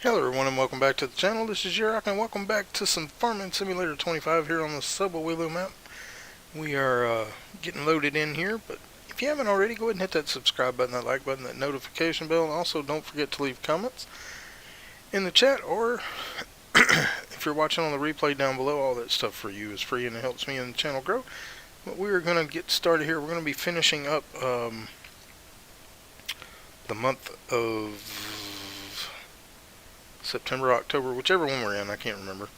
Hello everyone and welcome back to the channel. This is Yurok and welcome back to some Farming Simulator 25 here on the Sobowelo map. We are getting loaded in here, but if you haven't already, go ahead and hit that subscribe button, that like button, that notification bell, and also don't forget to leave comments in the chat, or if you're watching on the replay down below, all that stuff for you is free and it helps me and the channel grow. But we are going to get started here. We're going to be finishing up the month of September, October, whichever one we're in, I can't remember.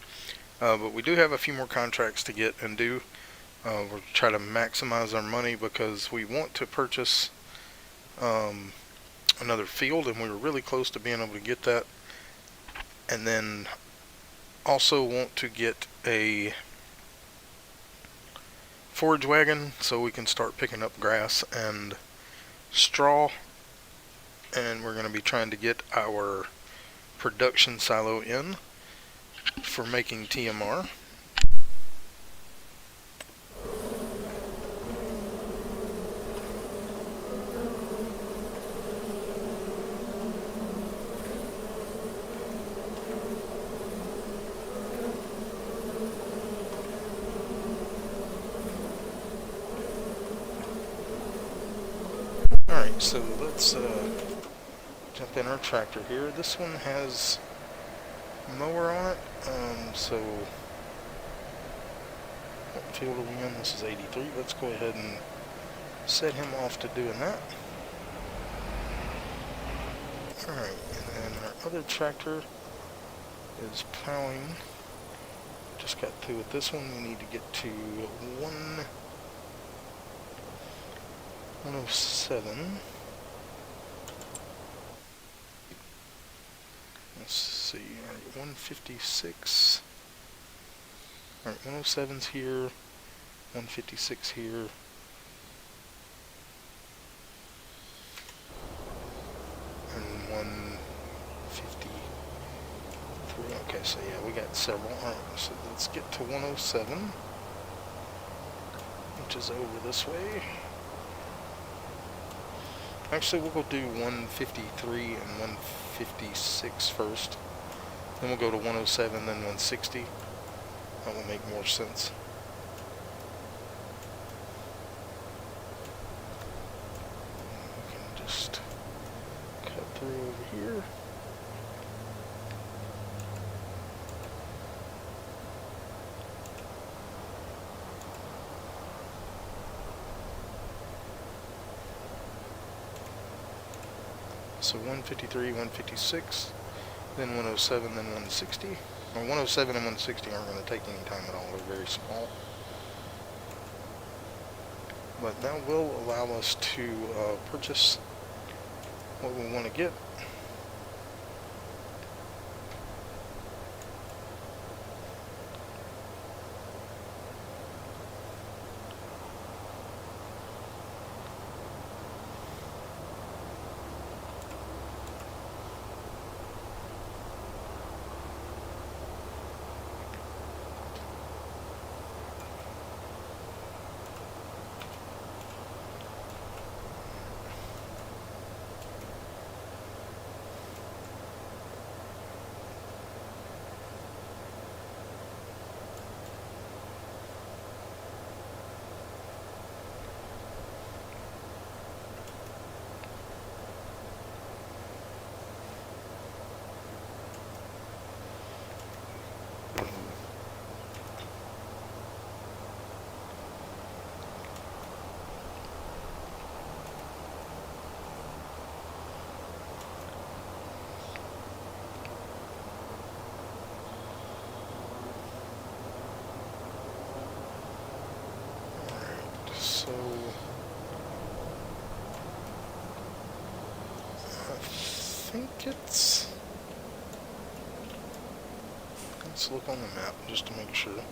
But we do have a few more contracts to get and do. We'll try to maximize our money because we want to purchase another field, and we were really close to being able to get that. And then also want to get a forage wagon so we can start picking up grass and straw. And we're going to be trying to get our production silo in for making TMR. Alright, so let's jump in our tractor here. This one has mower on it, so what field are we in? This is 83. Let's go ahead and set him off to doing that. Alright, and then our other tractor is plowing. Just got through with this one. We need to get to 107. Let's see, alright, 156. Alright, 107's here, 156 here. And 153. Okay, so yeah, we got several. Alright, so let's get to 107, which is over this way. Actually, we'll go do 153 and 156 first. Then we'll go to 107, then 160. That will make more sense. We can just cut through over here. So 153, 156, then 107, then 160. Or 107 and 160 aren't going to take any time at all. They're very small. But that will allow us to purchase what we want to get. So I think it's, let's look on the map just to make sure.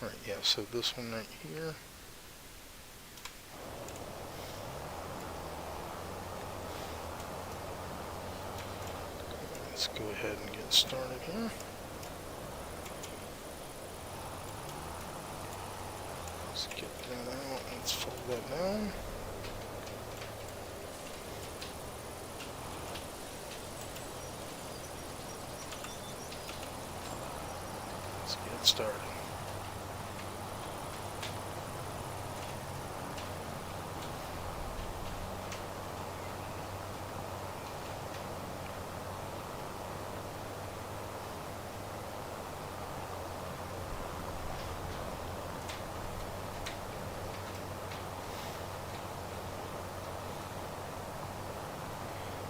Alright, yeah, so this one right here. Let's go ahead and get started here. Let's get that out. Let's fold that down. Let's get started.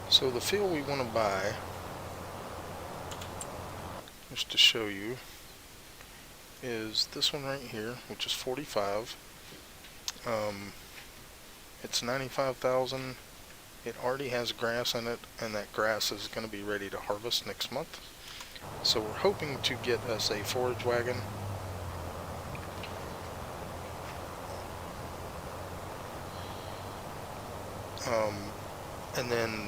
So the field we want to buy, just to show you, is this one right here, which is 45. It's 95,000. It already has grass in it, and that grass is going to be ready to harvest next month. So we're hoping to get us a forage wagon. And then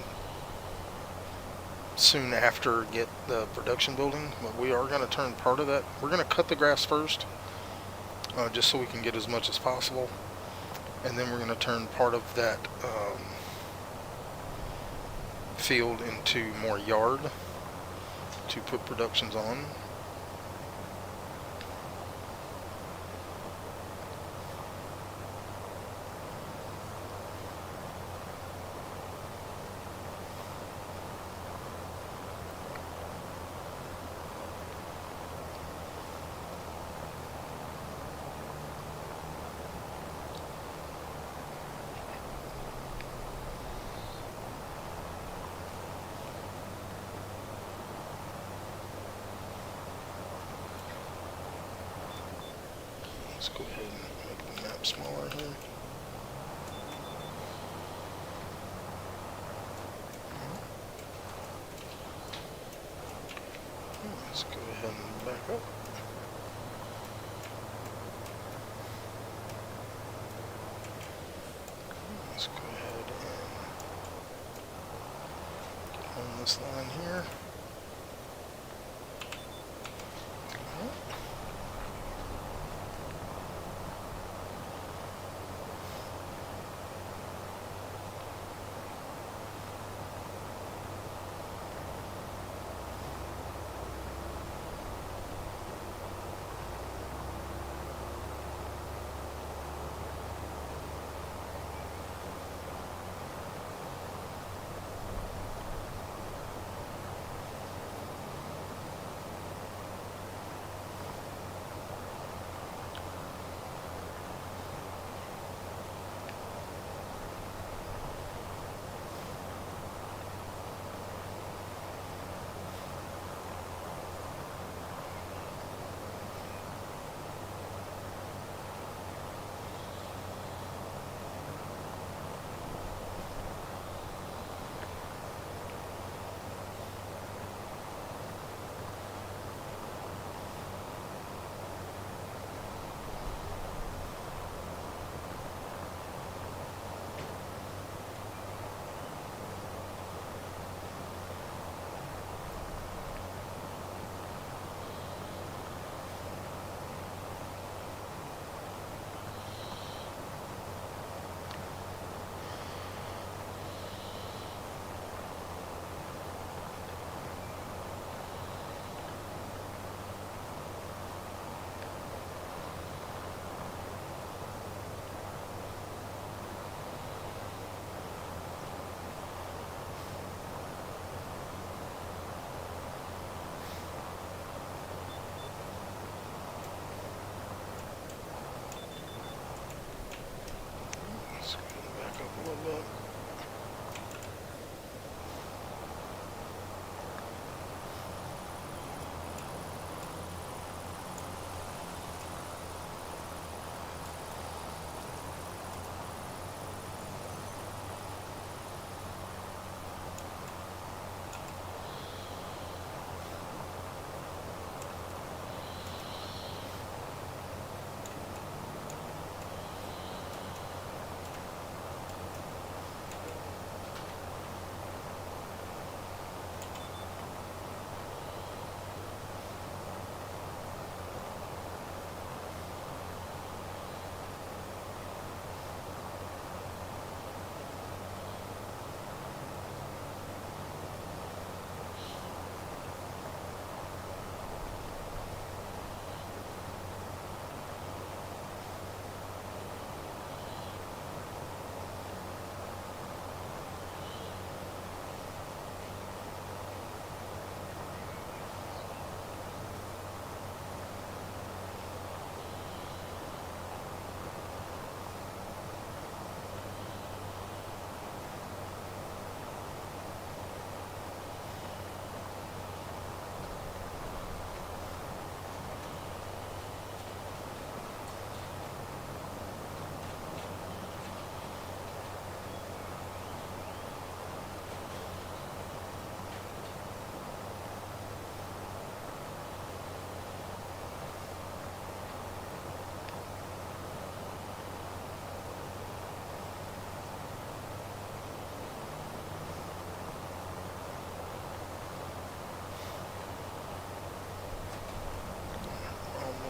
soon after get the production building. But we are going to turn part of that. We're going to cut the grass first, just so we can get as much as possible, and then we're going to turn part of that field into more yard to put productions on. Let's go ahead and make the map smaller here. Let's go ahead and back up. Let's go ahead and get on this line here. Back up a little bit.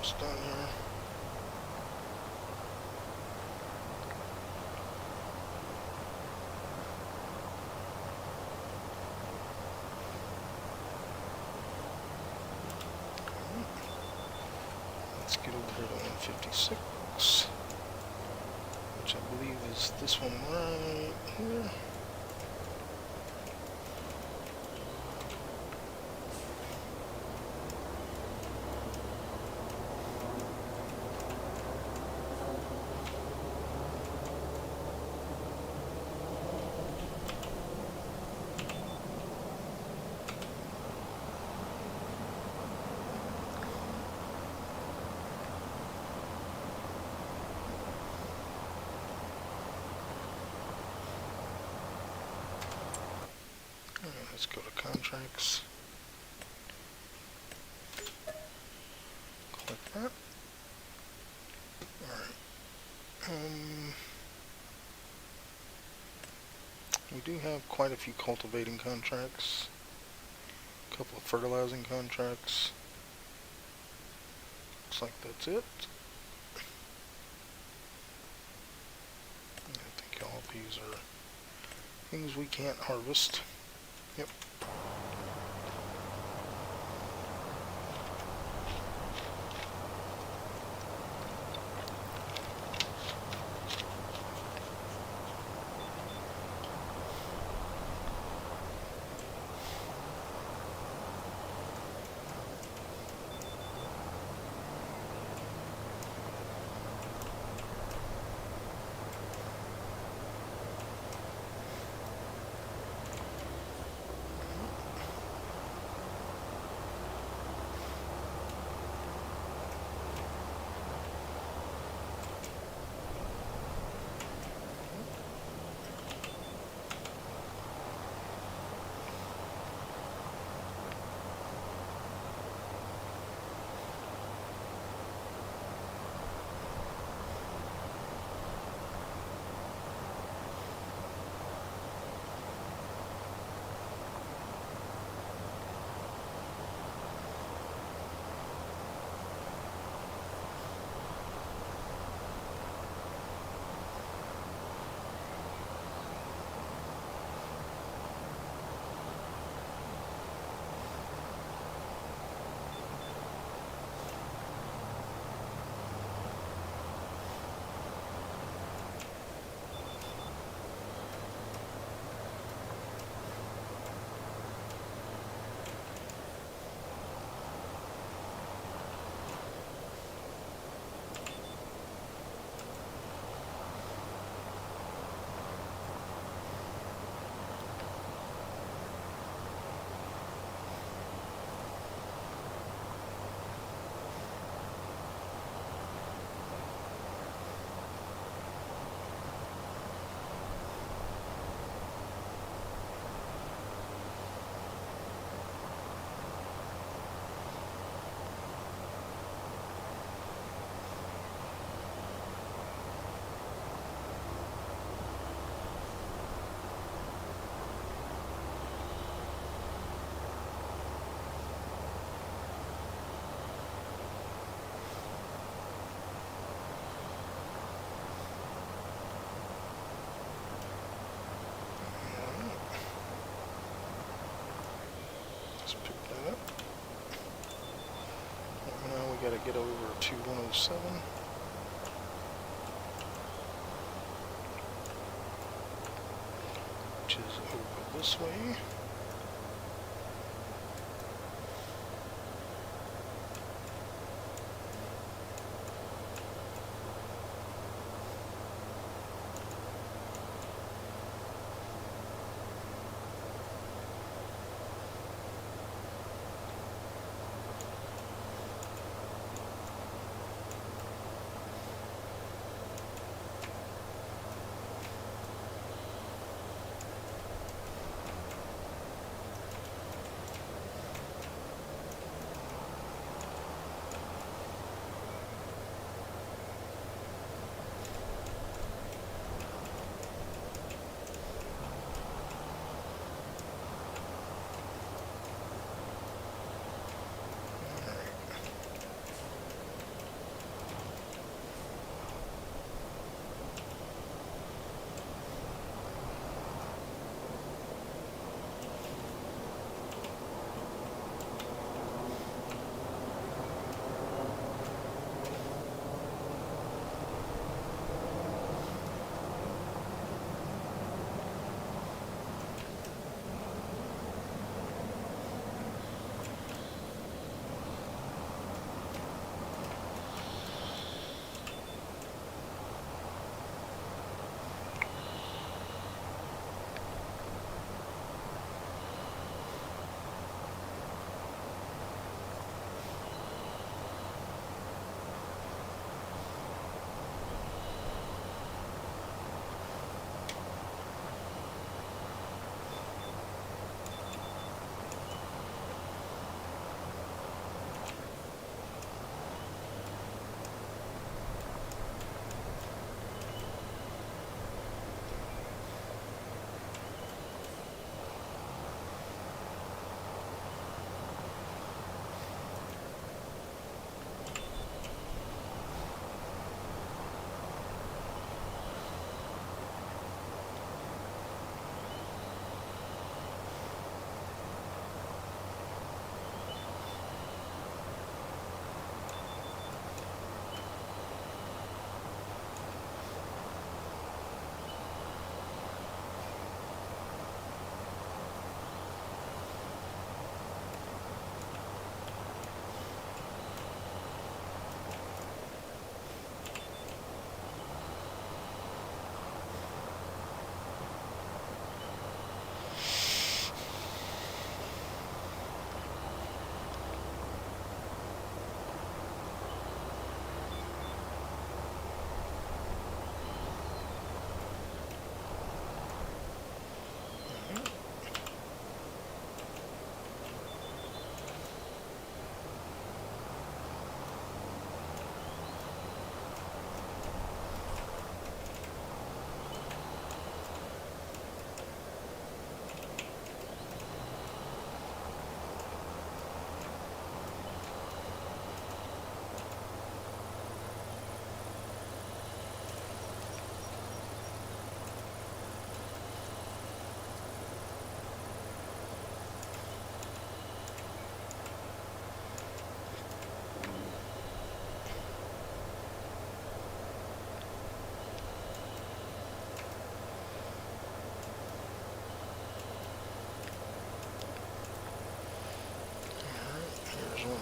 almost done here. Let's get over here to 156, which I believe is this one right here. Let's go to contracts. Click that. Alright. We do have quite a few cultivating contracts. A couple of fertilizing contracts. Looks like that's it. I think all of these are things we can't harvest. Yep. Gotta get over to 107. Which is over this way.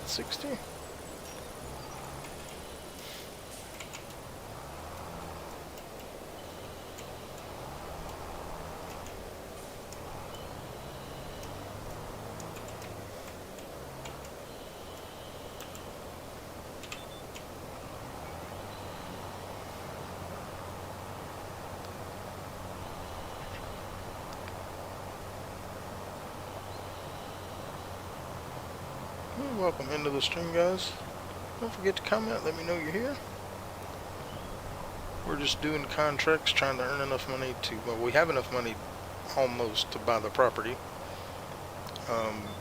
60. Welcome into the stream, guys. Don't forget to comment, let me know you're here. We're just doing contracts, trying to earn enough money to, well, we have enough money almost to buy the property.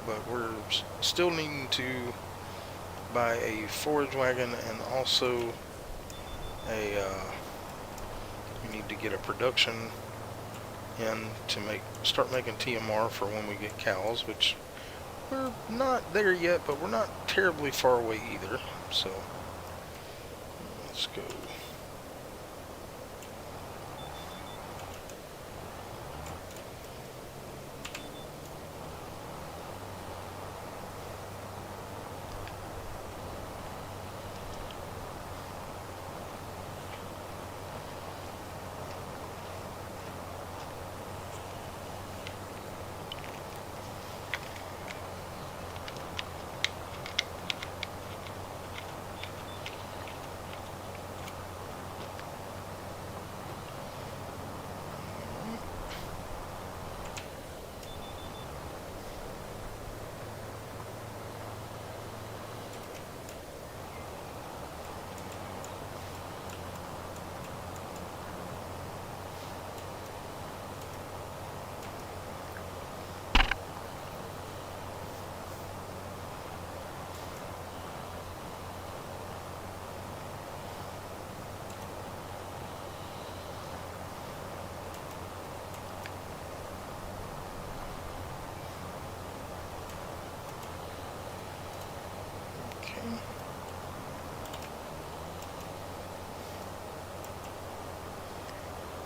But we're still needing to buy a forage wagon, and also we need to get a production in to start making TMR for when we get cows, which we're not there yet, but we're not terribly far away either. So let's go.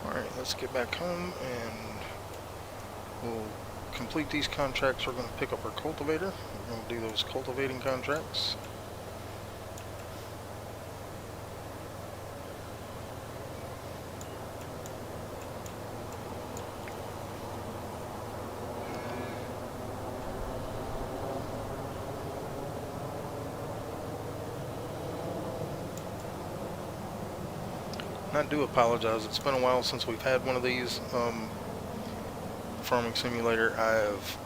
Alright, let's get back home and we'll complete these contracts. We're going to pick up our cultivator. We're going to do those cultivating contracts. I do apologize. It's been a while since we've had one of these. Farming Simulator. I've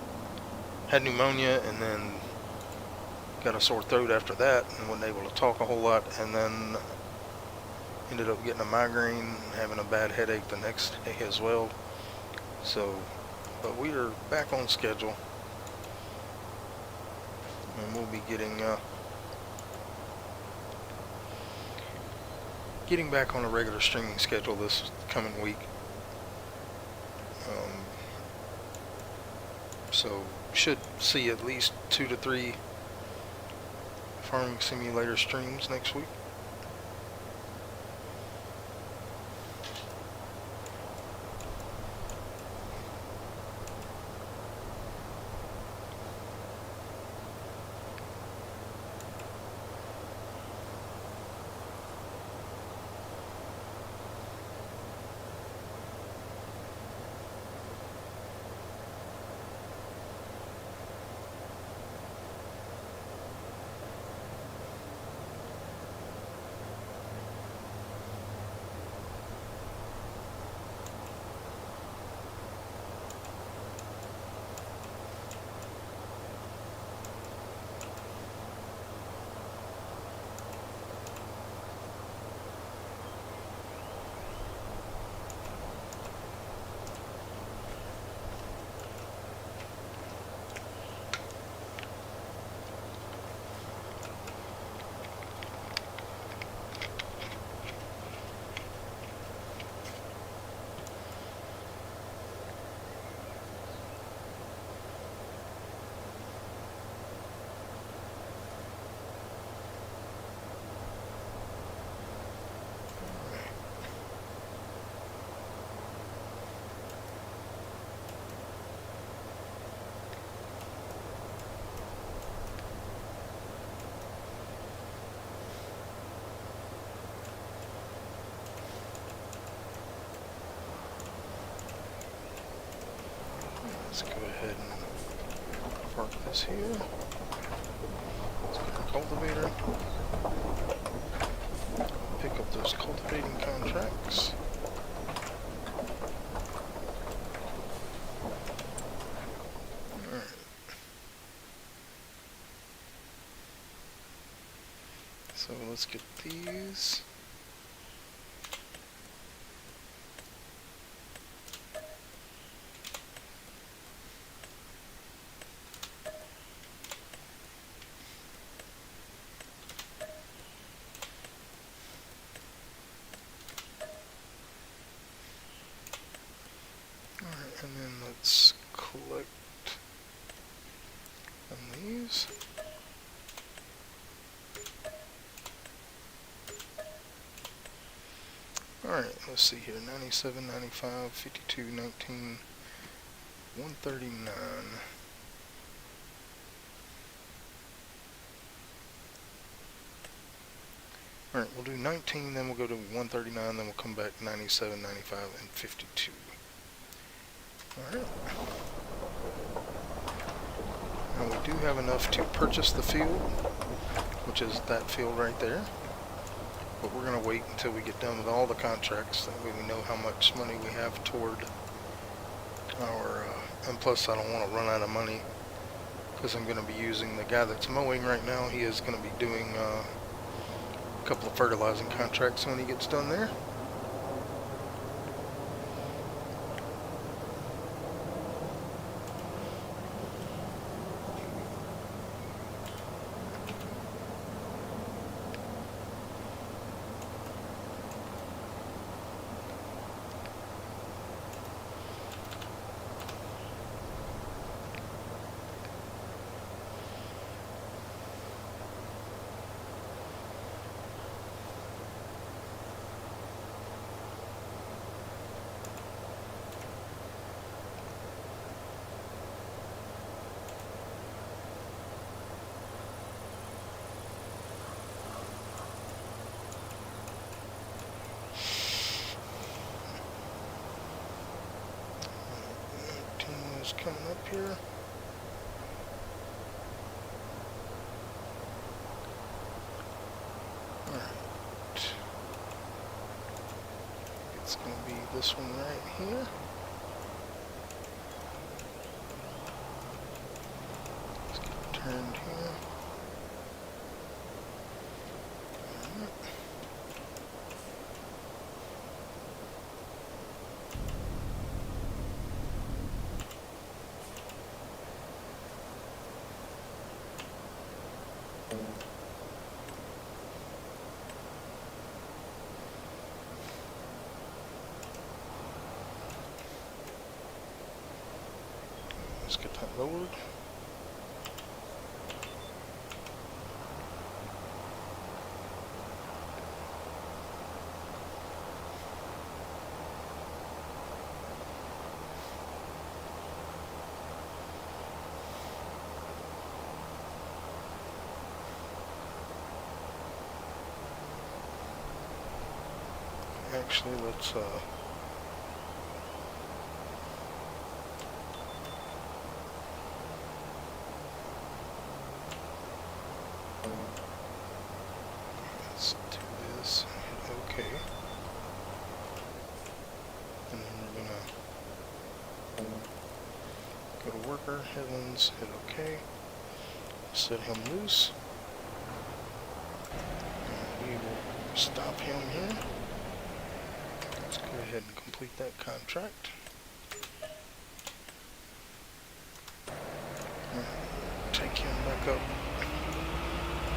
had pneumonia and then got a sore throat after that and wasn't able to talk a whole lot, and then ended up getting a migraine and having a bad headache the next day as well. So, but we are back on schedule, and we'll be getting back on a regular streaming schedule this coming week. So should see at least 2 to 3 Farming Simulator streams next week. Let's go ahead and park this here. Let's get our cultivator. Pick up those cultivating contracts. Alright. So let's get these. Alright, and then let's collect on these. Alright, let's see here. 97, 95, 52, 19, 139. Alright, we'll do 19, then we'll go to 139, then we'll come back 97, 95, and 52. Alright. Now we do have enough to purchase the field, which is that field right there. But we're going to wait until we get done with all the contracts. That way we know how much money we have toward our... and plus I don't want to run out of money, because I'm going to be using the guy that's mowing right now. He is going to be doing a couple of fertilizing contracts when he gets done there. Coming up here. Alright. It's going to be this one right here. Let's get it turned here. Alright. Let's get that lowered. Actually, let's do this and hit OK. And then we're gonna go to worker, headlands, hit OK. Set him loose. And we will stop him here. Let's go ahead and complete that contract. Take him back up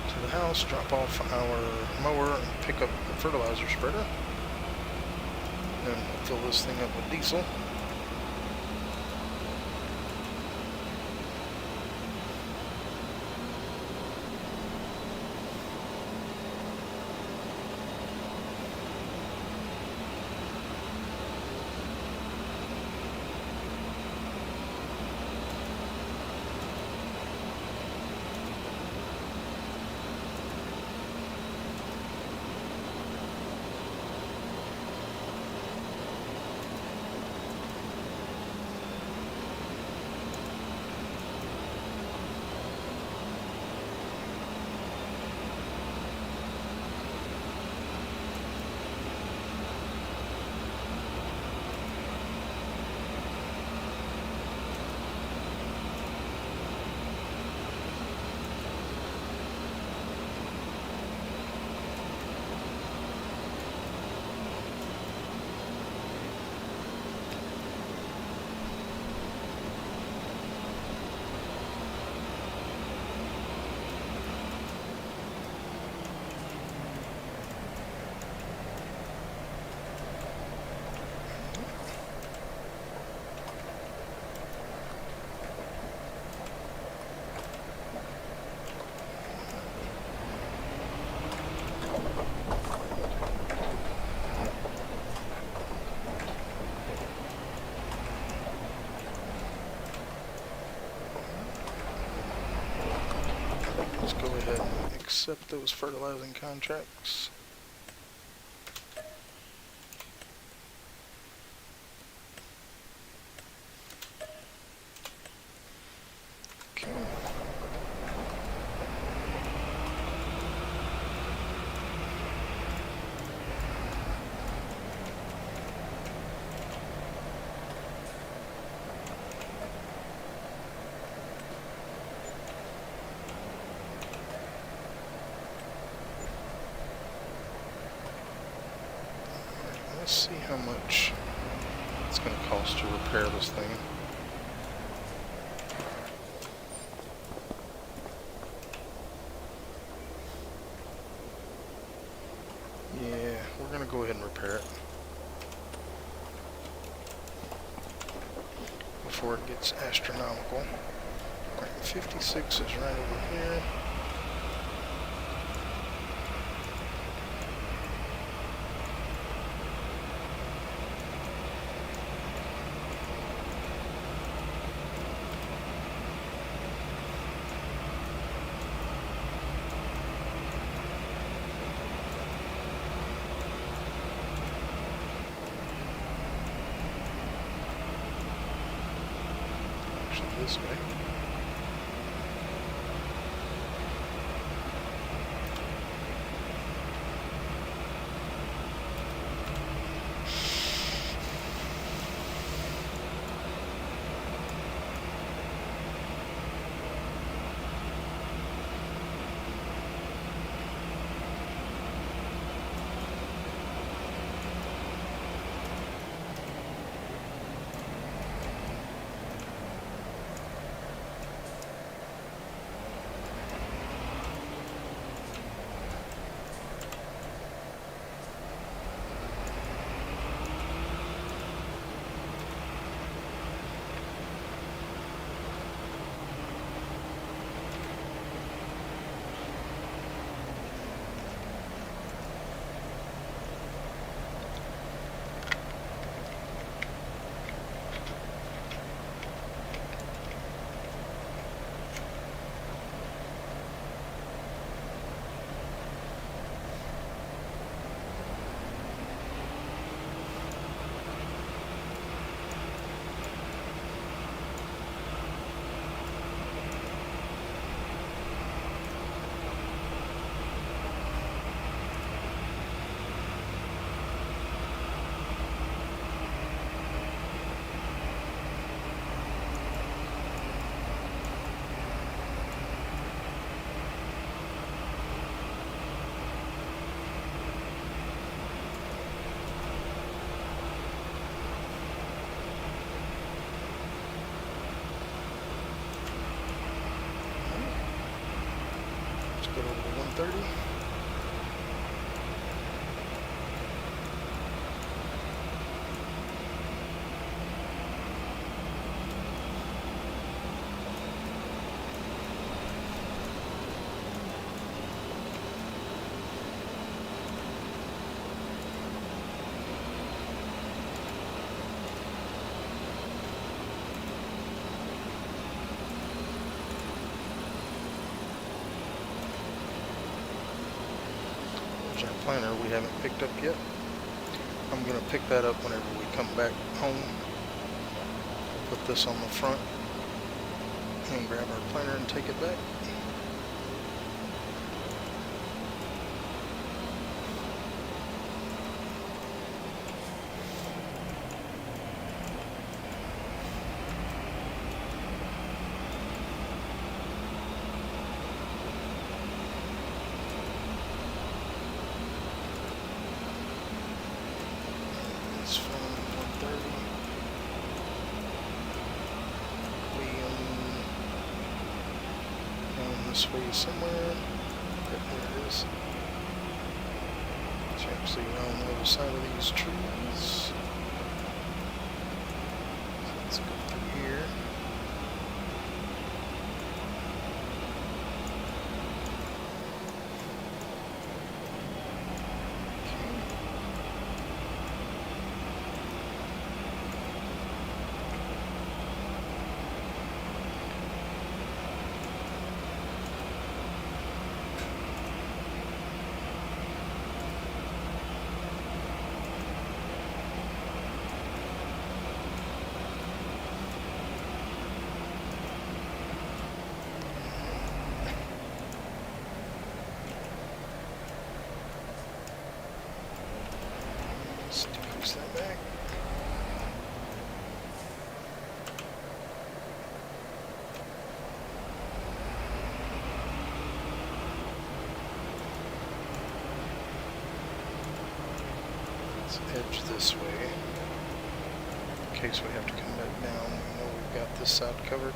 to the house, drop off our mower, and pick up the fertilizer spreader. And fill this thing up with diesel. accept those fertilizing contracts. Okay. Let's see how much it's going to cost to repair this thing. Yeah, we're going to go ahead and repair it before it gets astronomical. Alright, 56 is right over here. This way. Let's get over to 130. Our planner we haven't picked up yet. I'm going to pick that up whenever we come back home. Put this on the front and grab our planner and take it back. It's from 130. Down this way somewhere. Yep, there it is. It's actually around the other side of these trees. Let's go through here. edge this way in case we have to come back down. We know we've got this side covered.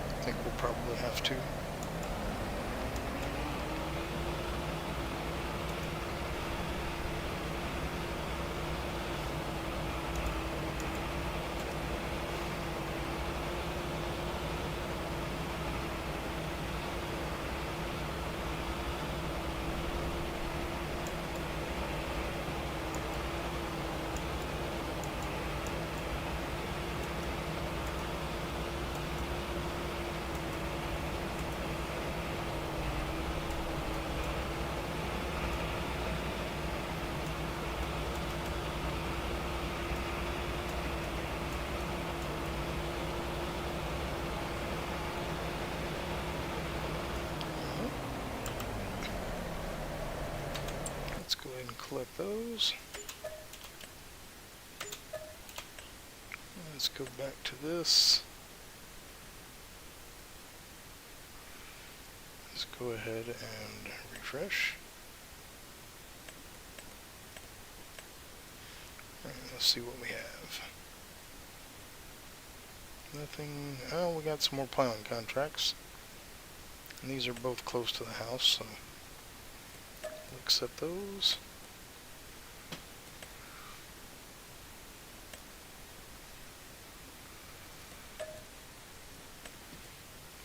I think we'll probably have to. Let's go ahead and collect those. Let's go back to this. Let's go ahead and refresh. Alright, let's see what we have. Nothing. Oh, we got some more plowing contracts. And these are both close to the house, so we'll accept those.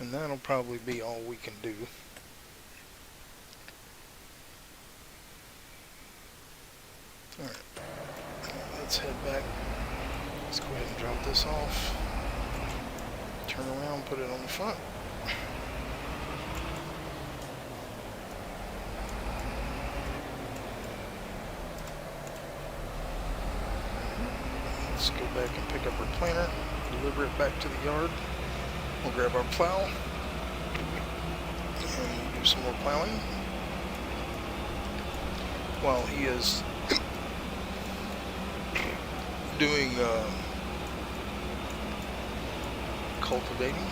And that'll probably be all we can do. Alright, let's head back. Let's go ahead and drop this off. Turn around, put it on the front. Let's go back and pick up our planter, deliver it back to the yard. We'll grab our plow and do some more plowing while he is doing cultivating.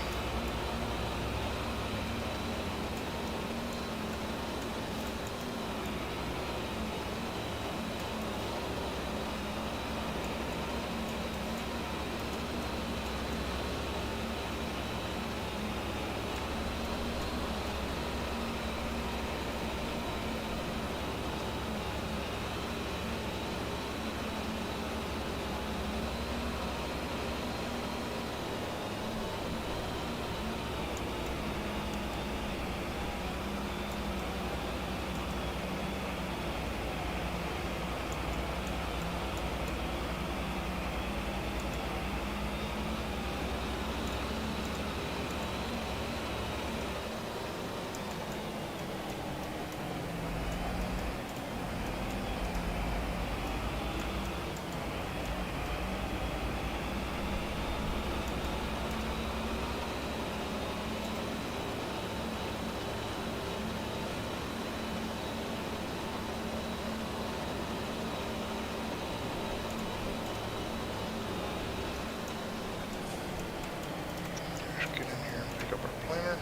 Get in here and pick up our planter.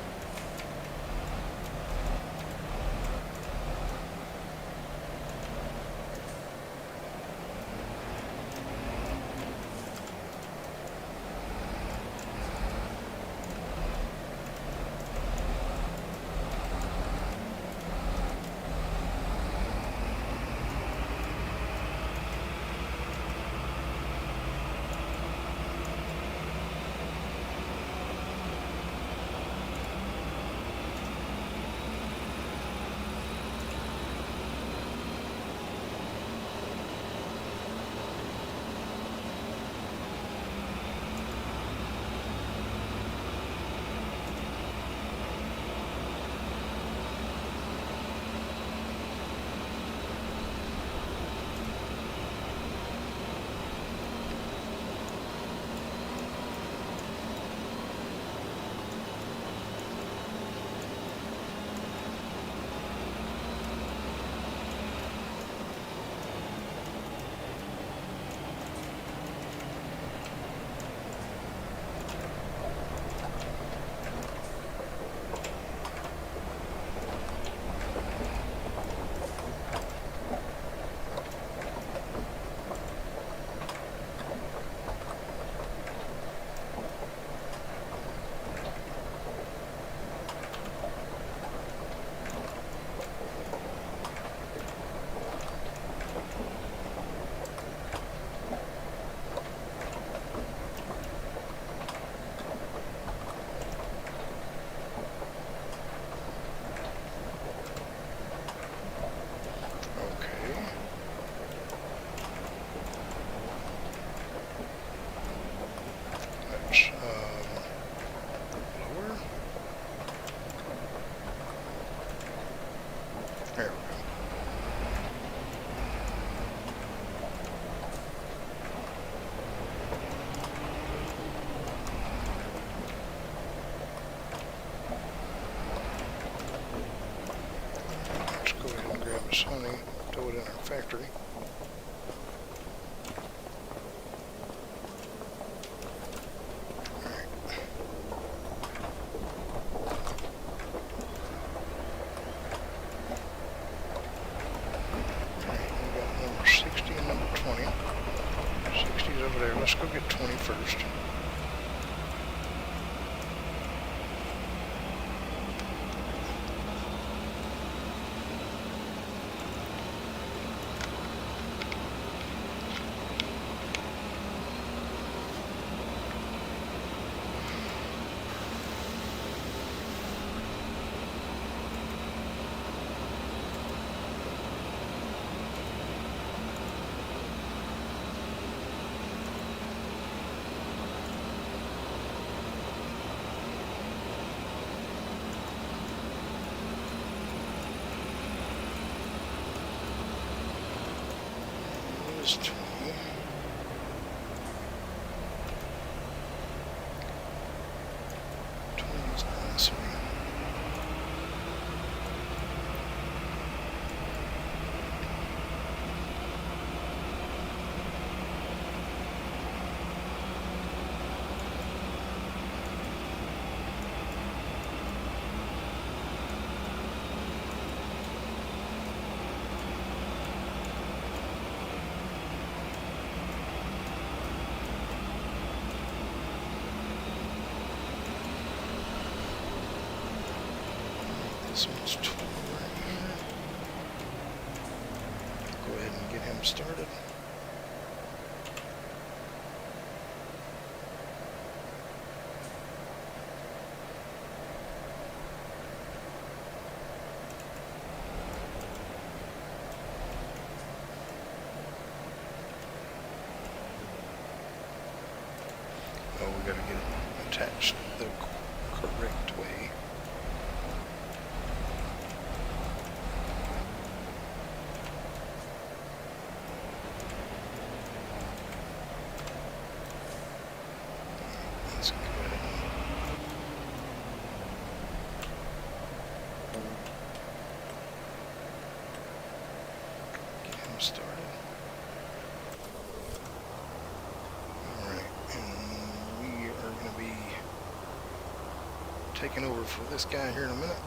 nice honey, throw it in our factory. Number 60 and number 20. 60's over there. Let's go get 20 first. There's 20. 20's nice. This one's 20 right here. Go ahead and get him started. Oh, we gotta get it attached the correct way. Let's go ahead and get him started. Alright, and we are going to be taking over for this guy here in a minute.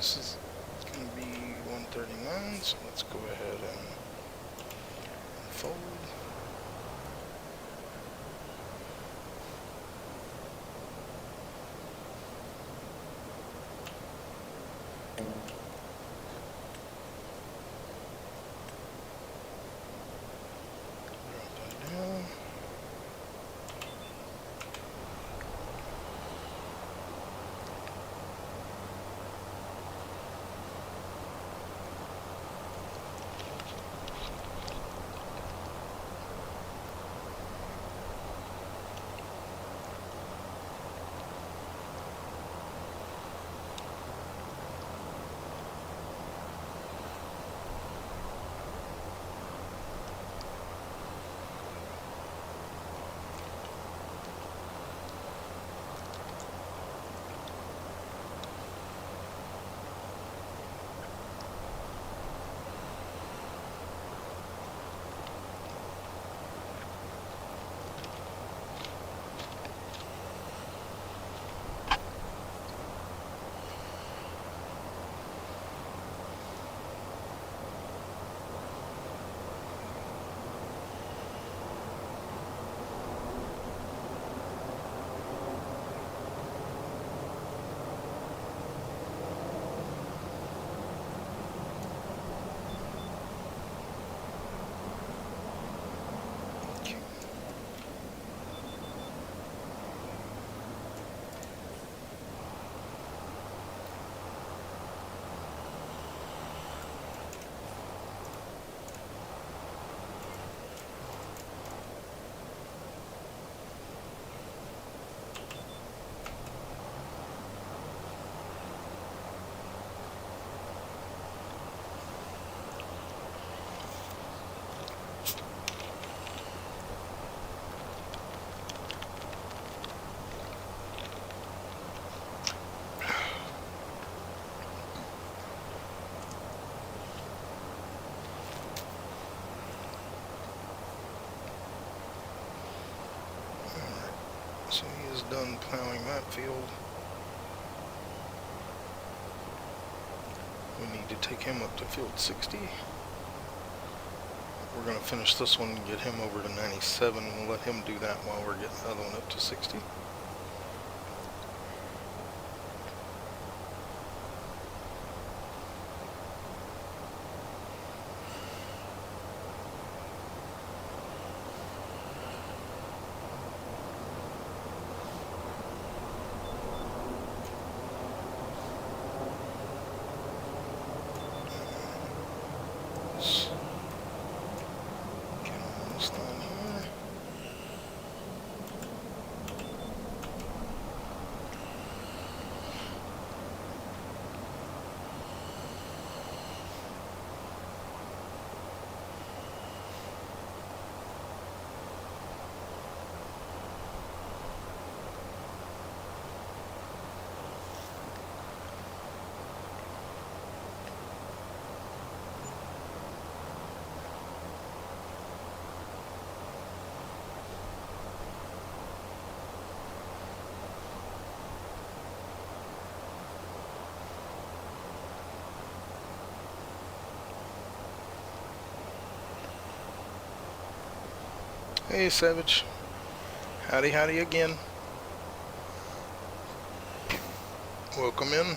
This is going to be 139, so let's go ahead and fold. So he is done plowing that field. We need to take him up to field 60. We're going to finish this one and get him over to 97. We'll let him do that while we're getting the other one up to 60. Hey, Savage. Howdy, howdy again. Welcome in.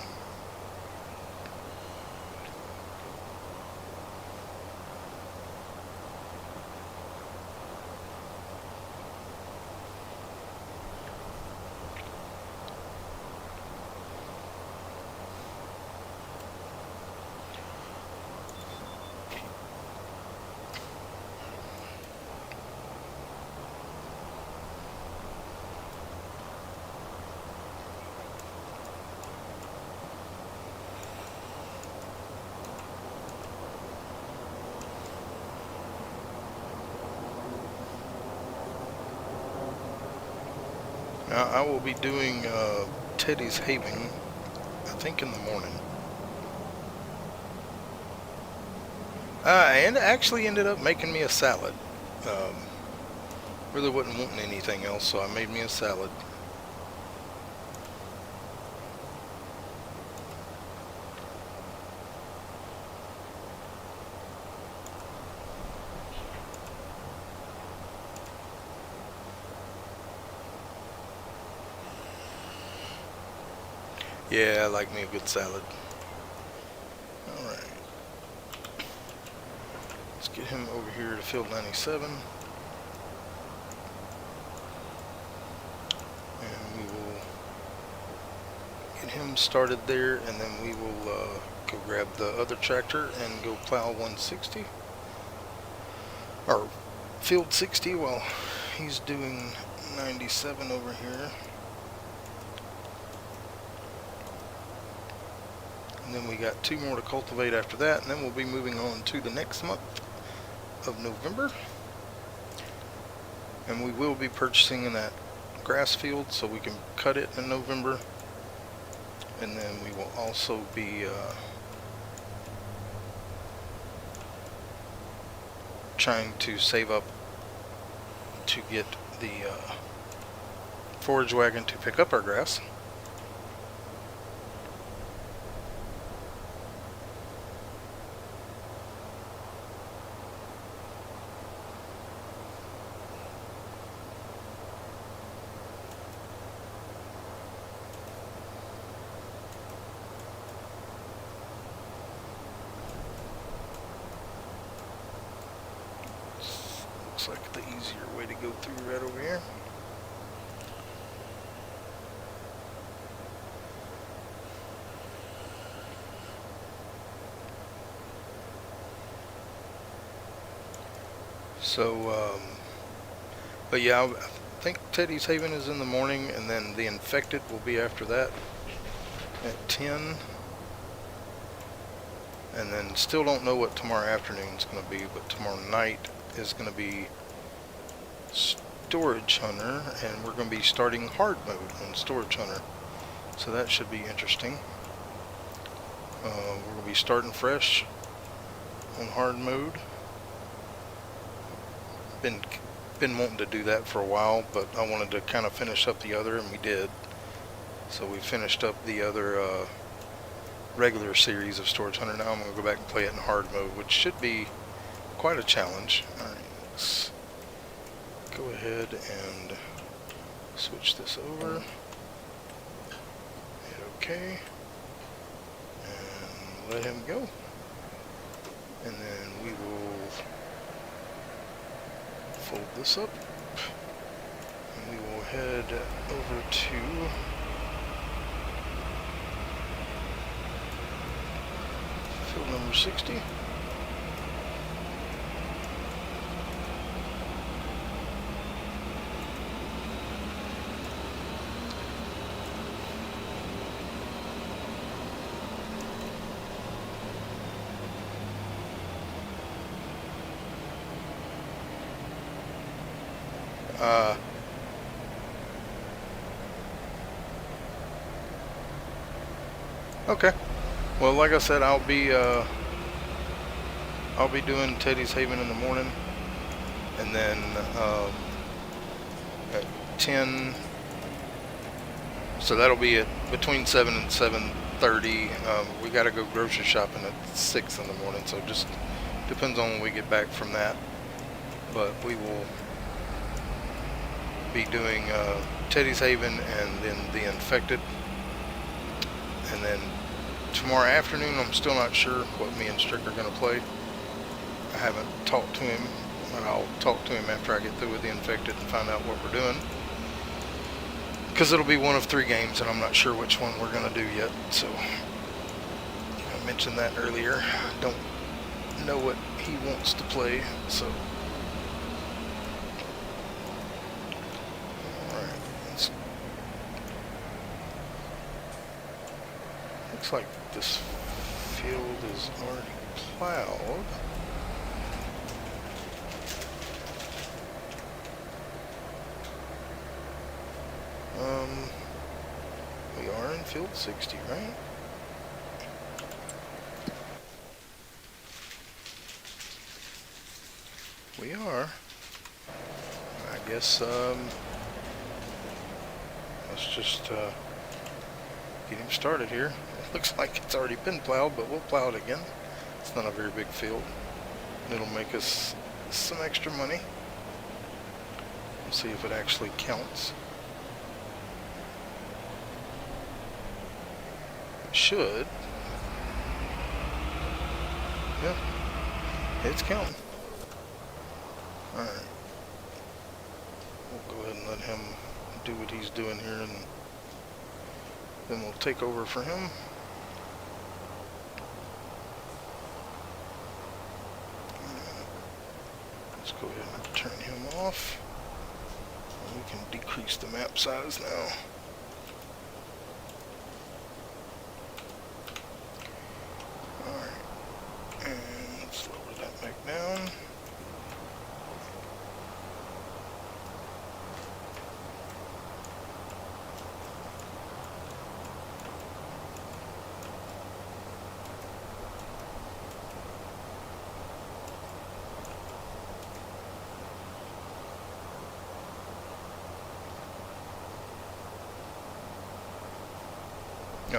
Now, I will be doing Teddy's Haven, I think in the morning. And actually ended up making me a salad. Really wasn't wanting anything else, so I made me a salad. Yeah, I like me a good salad. Alright. Let's get him over here to field 97. And we will get him started there, and then we will go grab the other tractor and go plow 160. Or field 60 while he's doing 97 over here. And then we got 2 more to cultivate after that, and then we'll be moving on to the next month of November. And we will be purchasing in that grass field so we can cut it in November. And then we will also be trying to save up to get the forage wagon to pick up our grass. Looks like the easier way to go through right over here. So, but yeah, I think Teddy's Haven is in the morning, and then the infected will be after that at 10. And then still don't know what tomorrow afternoon is going to be, but tomorrow night is going to be Storage Hunter, and we're going to be starting hard mode on Storage Hunter. So that should be interesting. We're going to be starting fresh on hard mode. Been wanting to do that for a while, but I wanted to kind of finish up the other, and we did. So we finished up the other regular series of Storage Hunter. Now I'm going to go back and play it in hard mode, which should be quite a challenge. Alright, let's go ahead and switch this over. Hit OK. And let him go. And then we will fold this up. And we will head over to field number 60. Okay. Well, like I said, I'll be doing Teddy's Haven in the morning, and then at 10. So that'll be at between 7 and 7:30. We got to go grocery shopping at 6 in the morning, so just depends on when we get back from that. But we will be doing Teddy's Haven and then the infected, and then tomorrow afternoon I'm still not sure what me and Strick are going to play. I haven't talked to him, but I'll talk to him after I get through with the infected and find out what we're doing, because it'll be one of 3 games and I'm not sure which one we're going to do yet. So I mentioned that earlier. I don't know what he wants to play, so looks like this field is already plowed. We are in field 60, right? We are. I guess, let's just get him started here. It looks like it's already been plowed, but we'll plow it again. It's not a very big field. It'll make us some extra money. We'll see if it actually counts. should. Yeah, it's counting. Alright. We'll go ahead and let him do what he's doing here, and then we'll take over for him. Let's go ahead and turn him off. And we can decrease the map size now. Alright. And let's lower that back down.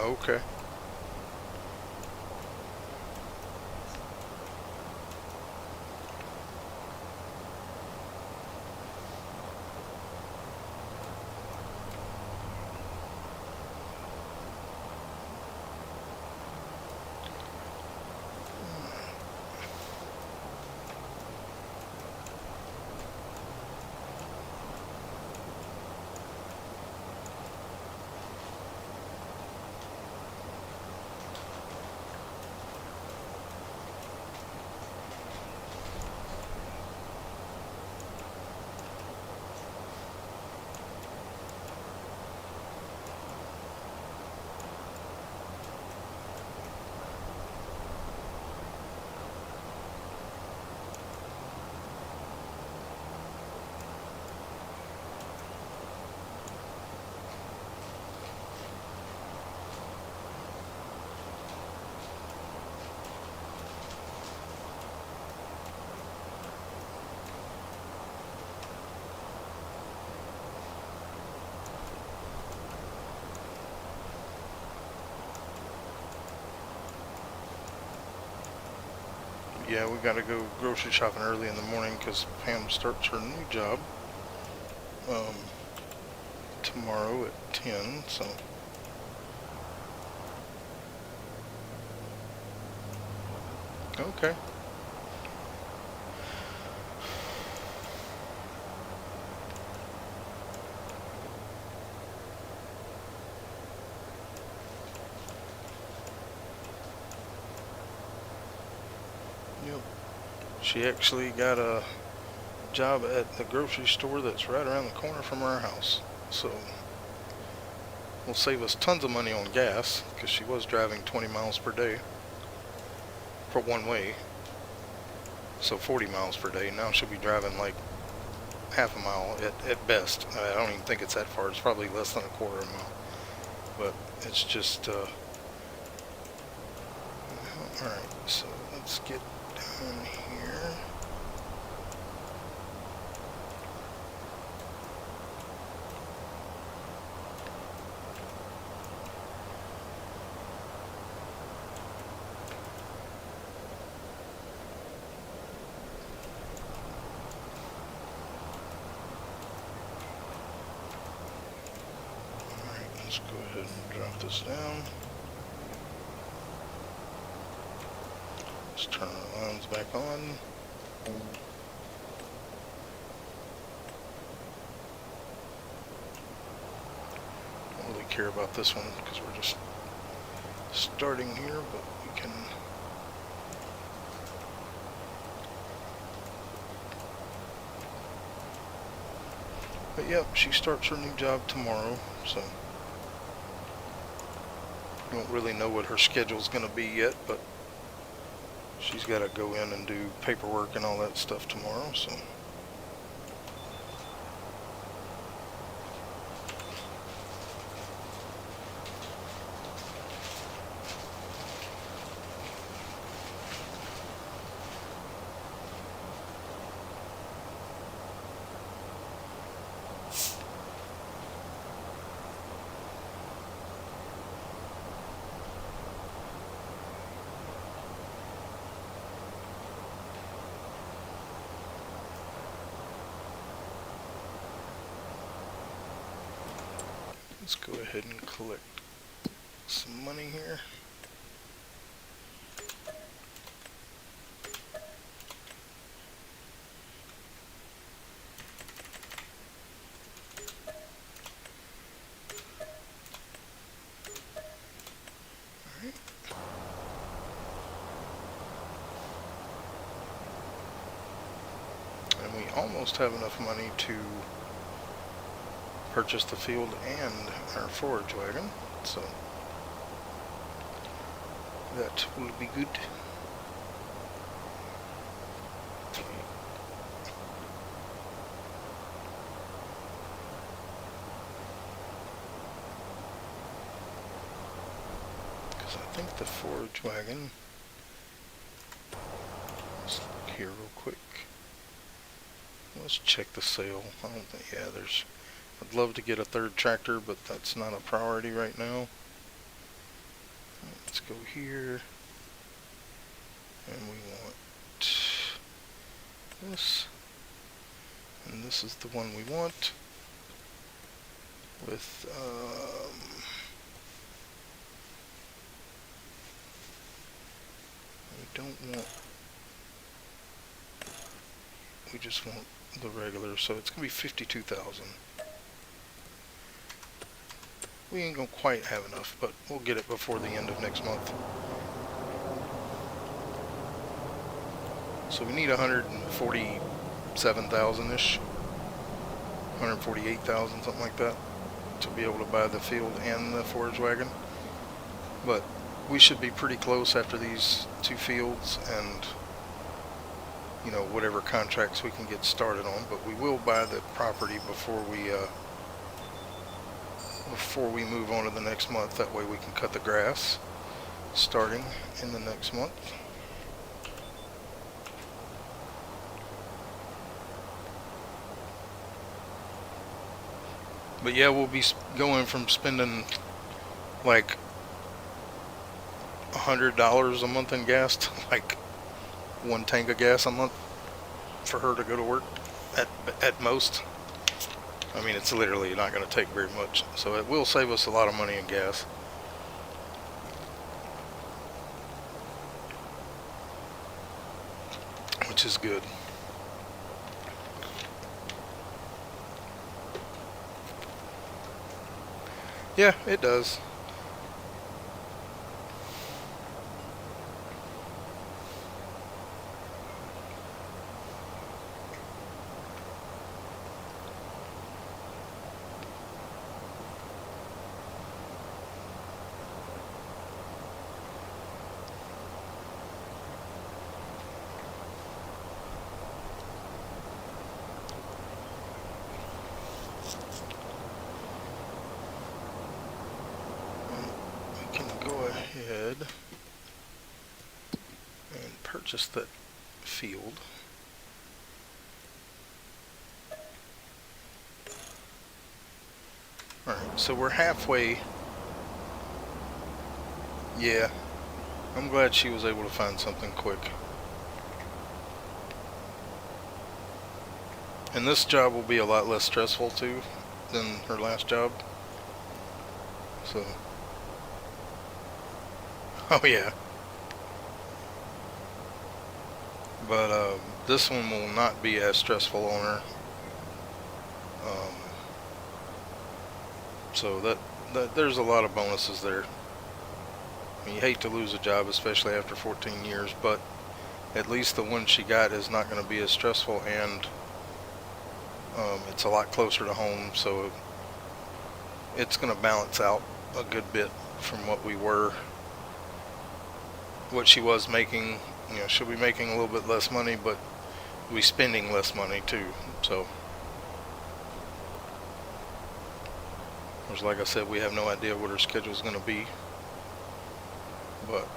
Oh, okay. Yeah, we gotta go grocery shopping early in the morning because Pam starts her new job tomorrow at 10, so. Okay. Yep. She actually got a job at the grocery store that's right around the corner from our house. So will save us tons of money on gas because she was driving 20 miles per day for one way. So 40 miles per day. Now she'll be driving like half a mile at best. I don't even think it's that far. It's probably less than a quarter of a mile. But it's just, alright, so let's get down here. Let's go ahead and drop this down. Let's turn our lines back on. Don't really care about this one because we're just starting here, but we can. But yep, she starts her new job tomorrow, so. Don't really know what her schedule's going to be yet, but she's got to go in and do paperwork and all that stuff tomorrow, so. Let's go ahead and collect some money here. And we almost have enough money to purchase the field and our forage wagon, so that will be good. Because I think the forage wagon, let's look here real quick. Let's check the sale. I don't think, yeah, I'd love to get a third tractor, but that's not a priority right now. Let's go here, and we want this, and this is the one we want with we just want the regular, so it's gonna be 52,000. We ain't gonna quite have enough, but we'll get it before the end of next month. So we need 147,000-ish, 148,000, something like that, to be able to buy the field and the forage wagon. But we should be pretty close after these two fields and, you know, whatever contracts we can get started on. But we will buy the property before we move on to the next month. That way we can cut the grass starting in the next month. But yeah, we'll be going from spending like $100 a month in gas to like 1 tank of gas a month for her to go to work at most. I mean, it's literally not going to take very much, so it will save us a lot of money in gas. Which is good. Yeah, it does. Ahead and purchase that field. Alright, so we're halfway. Yeah, I'm glad she was able to find something quick. And this job will be a lot less stressful too than her last job. So oh yeah. But this one will not be as stressful on her. So that there's a lot of bonuses there. I mean, you hate to lose a job, especially after 14 years, but at least the one she got is not going to be as stressful, and it's a lot closer to home, so it's going to balance out a good bit from what she was making. You know, she'll be making a little bit less money, but we'll be spending less money too. So, like I said, we have no idea what her schedule is going to be, but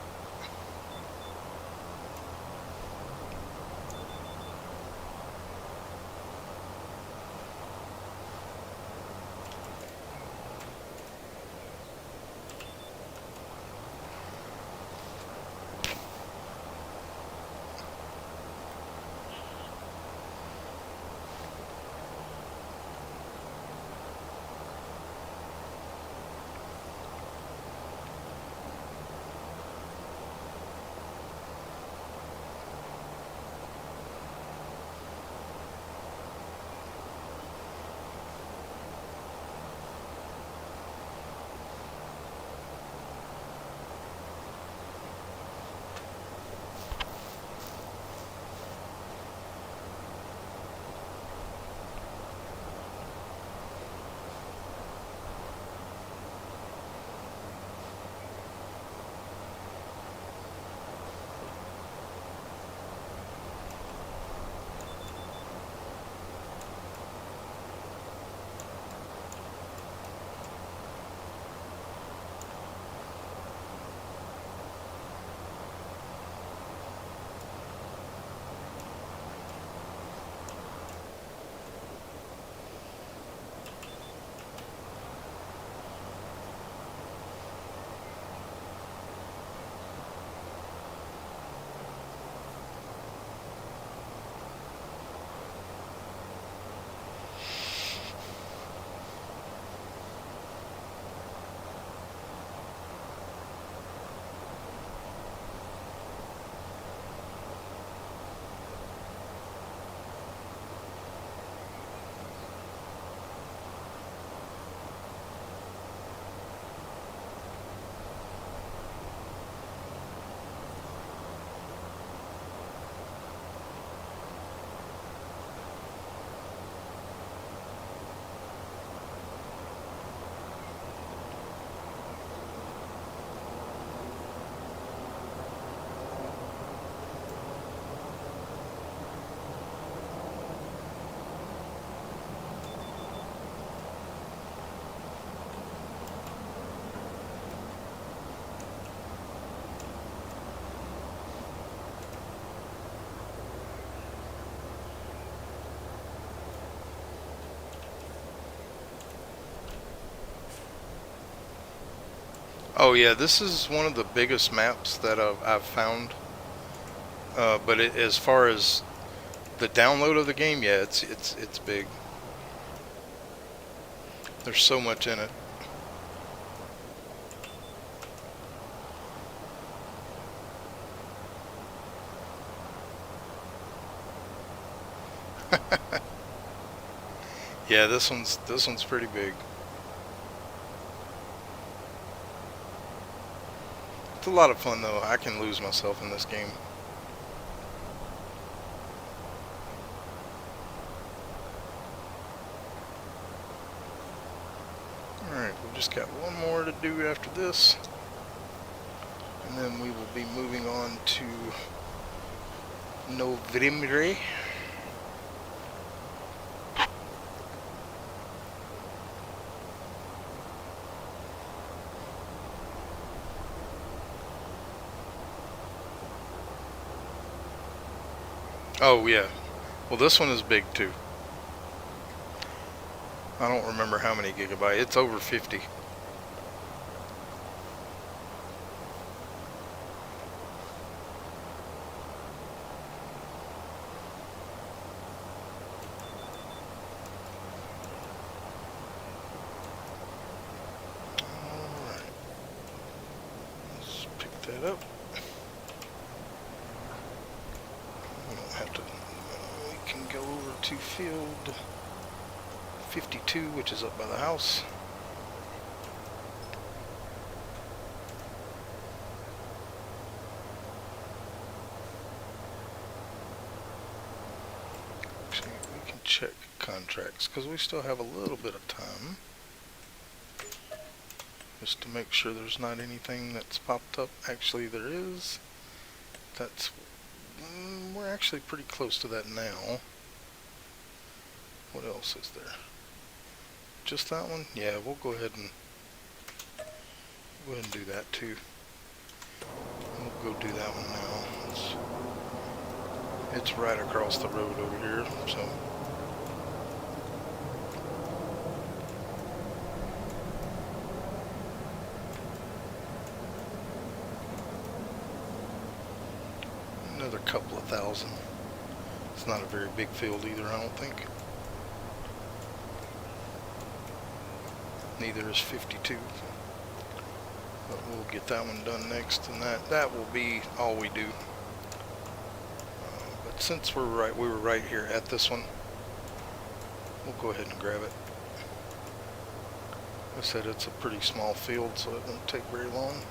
Oh yeah, this is one of the biggest maps that I've found. But as far as the download of the game, yeah, it's big. There's so much in it. Yeah, this one's pretty big. It's a lot of fun though. I can lose myself in this game. Alright, we've just got one more to do after this. And then we will be moving on to November. Oh yeah. Well, this one is big too. I don't remember how many gigabytes. It's over 50. Alright. Let's pick that up. We don't have to. We can go over to field 52, which is up by the house. Actually, we can check contracts because we still have a little bit of time. Just to make sure there's not anything that's popped up. Actually, there is. That's. We're actually pretty close to that now. What else is there? Just that one? Yeah, we'll go ahead and do that too. We'll go do that one now. It's right across the road over here, so. Another couple of thousand. It's not a very big field either, I don't think. Neither is 52. But we'll get that one done next, and that will be all we do. But since we were right here at this one, we'll go ahead and grab it. I said it's a pretty small field, so it won't take very long.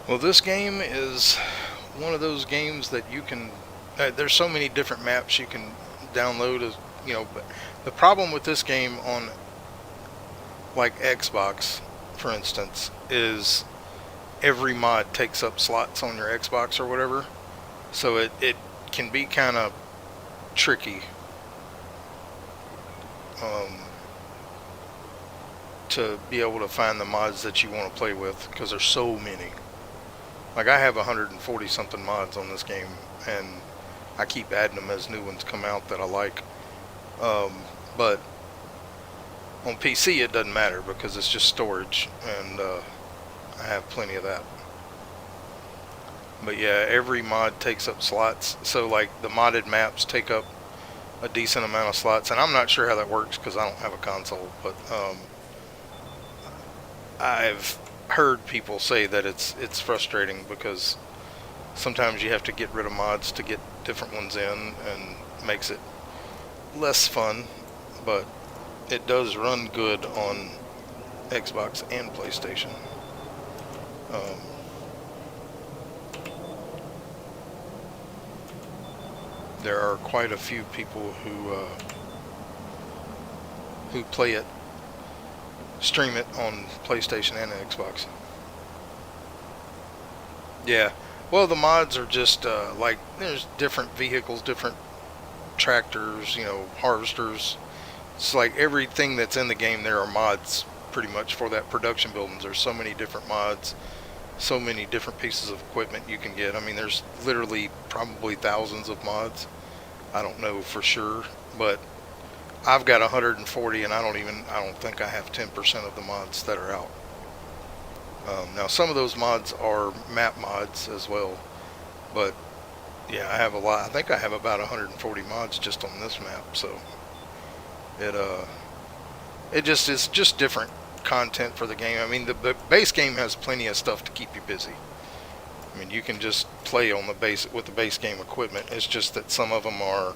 Well, this game is one of those games that you can. There's so many different maps you can download, as you know. But the problem with this game on, like Xbox, for instance, is every mod takes up slots on your Xbox or whatever. So it can be kind of tricky to be able to find the mods that you want to play with because there's so many. Like I have 140 something mods on this game, and I keep adding them as new ones come out that I like. But on PC it doesn't matter because it's just storage, and I have plenty of that. But yeah, every mod takes up slots. So like the modded maps take up a decent amount of slots, and I'm not sure how that works because I don't have a console. But I've heard people say that it's frustrating because sometimes you have to get rid of mods to get different ones in, and makes it less fun. But it does run good on Xbox and PlayStation. There are quite a few people who who play it stream it on PlayStation and Xbox. Yeah. Well, the mods are just like there's different vehicles, different tractors, harvesters. It's like everything that's in the game. There are mods pretty much for that production buildings. There's so many different mods, so many different pieces of equipment you can get. I mean, there's literally probably thousands of mods. I don't know for sure, but I've got 140, and I don't think I have 10% of the mods that are out. Now, some of those mods are map mods as well, but yeah, I have a lot. I think I have about 140 mods just on this map. So it it's just different content for the game. I mean, the base game has plenty of stuff to keep you busy. I mean, you can just play on the base with the base game equipment. It's just that some of them are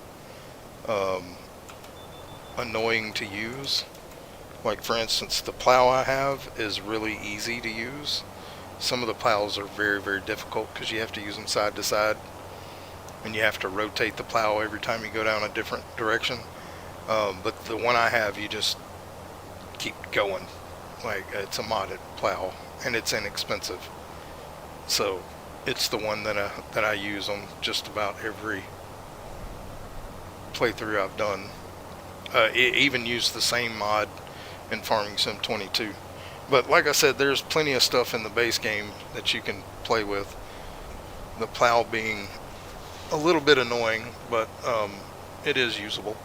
annoying to use. Like, for instance, the plow I have is really easy to use. Some of the plows are very, very difficult because you have to use them side to side, and you have to rotate the plow every time you go down a different direction. But the one I have, you just keep going. Like, it's a modded plow, and it's inexpensive. So it's the one that I use on just about every playthrough I've done. It even used the same mod in Farming Sim 22. But like I said, there's plenty of stuff in the base game that you can play with. The plow being a little bit annoying, but it is usable.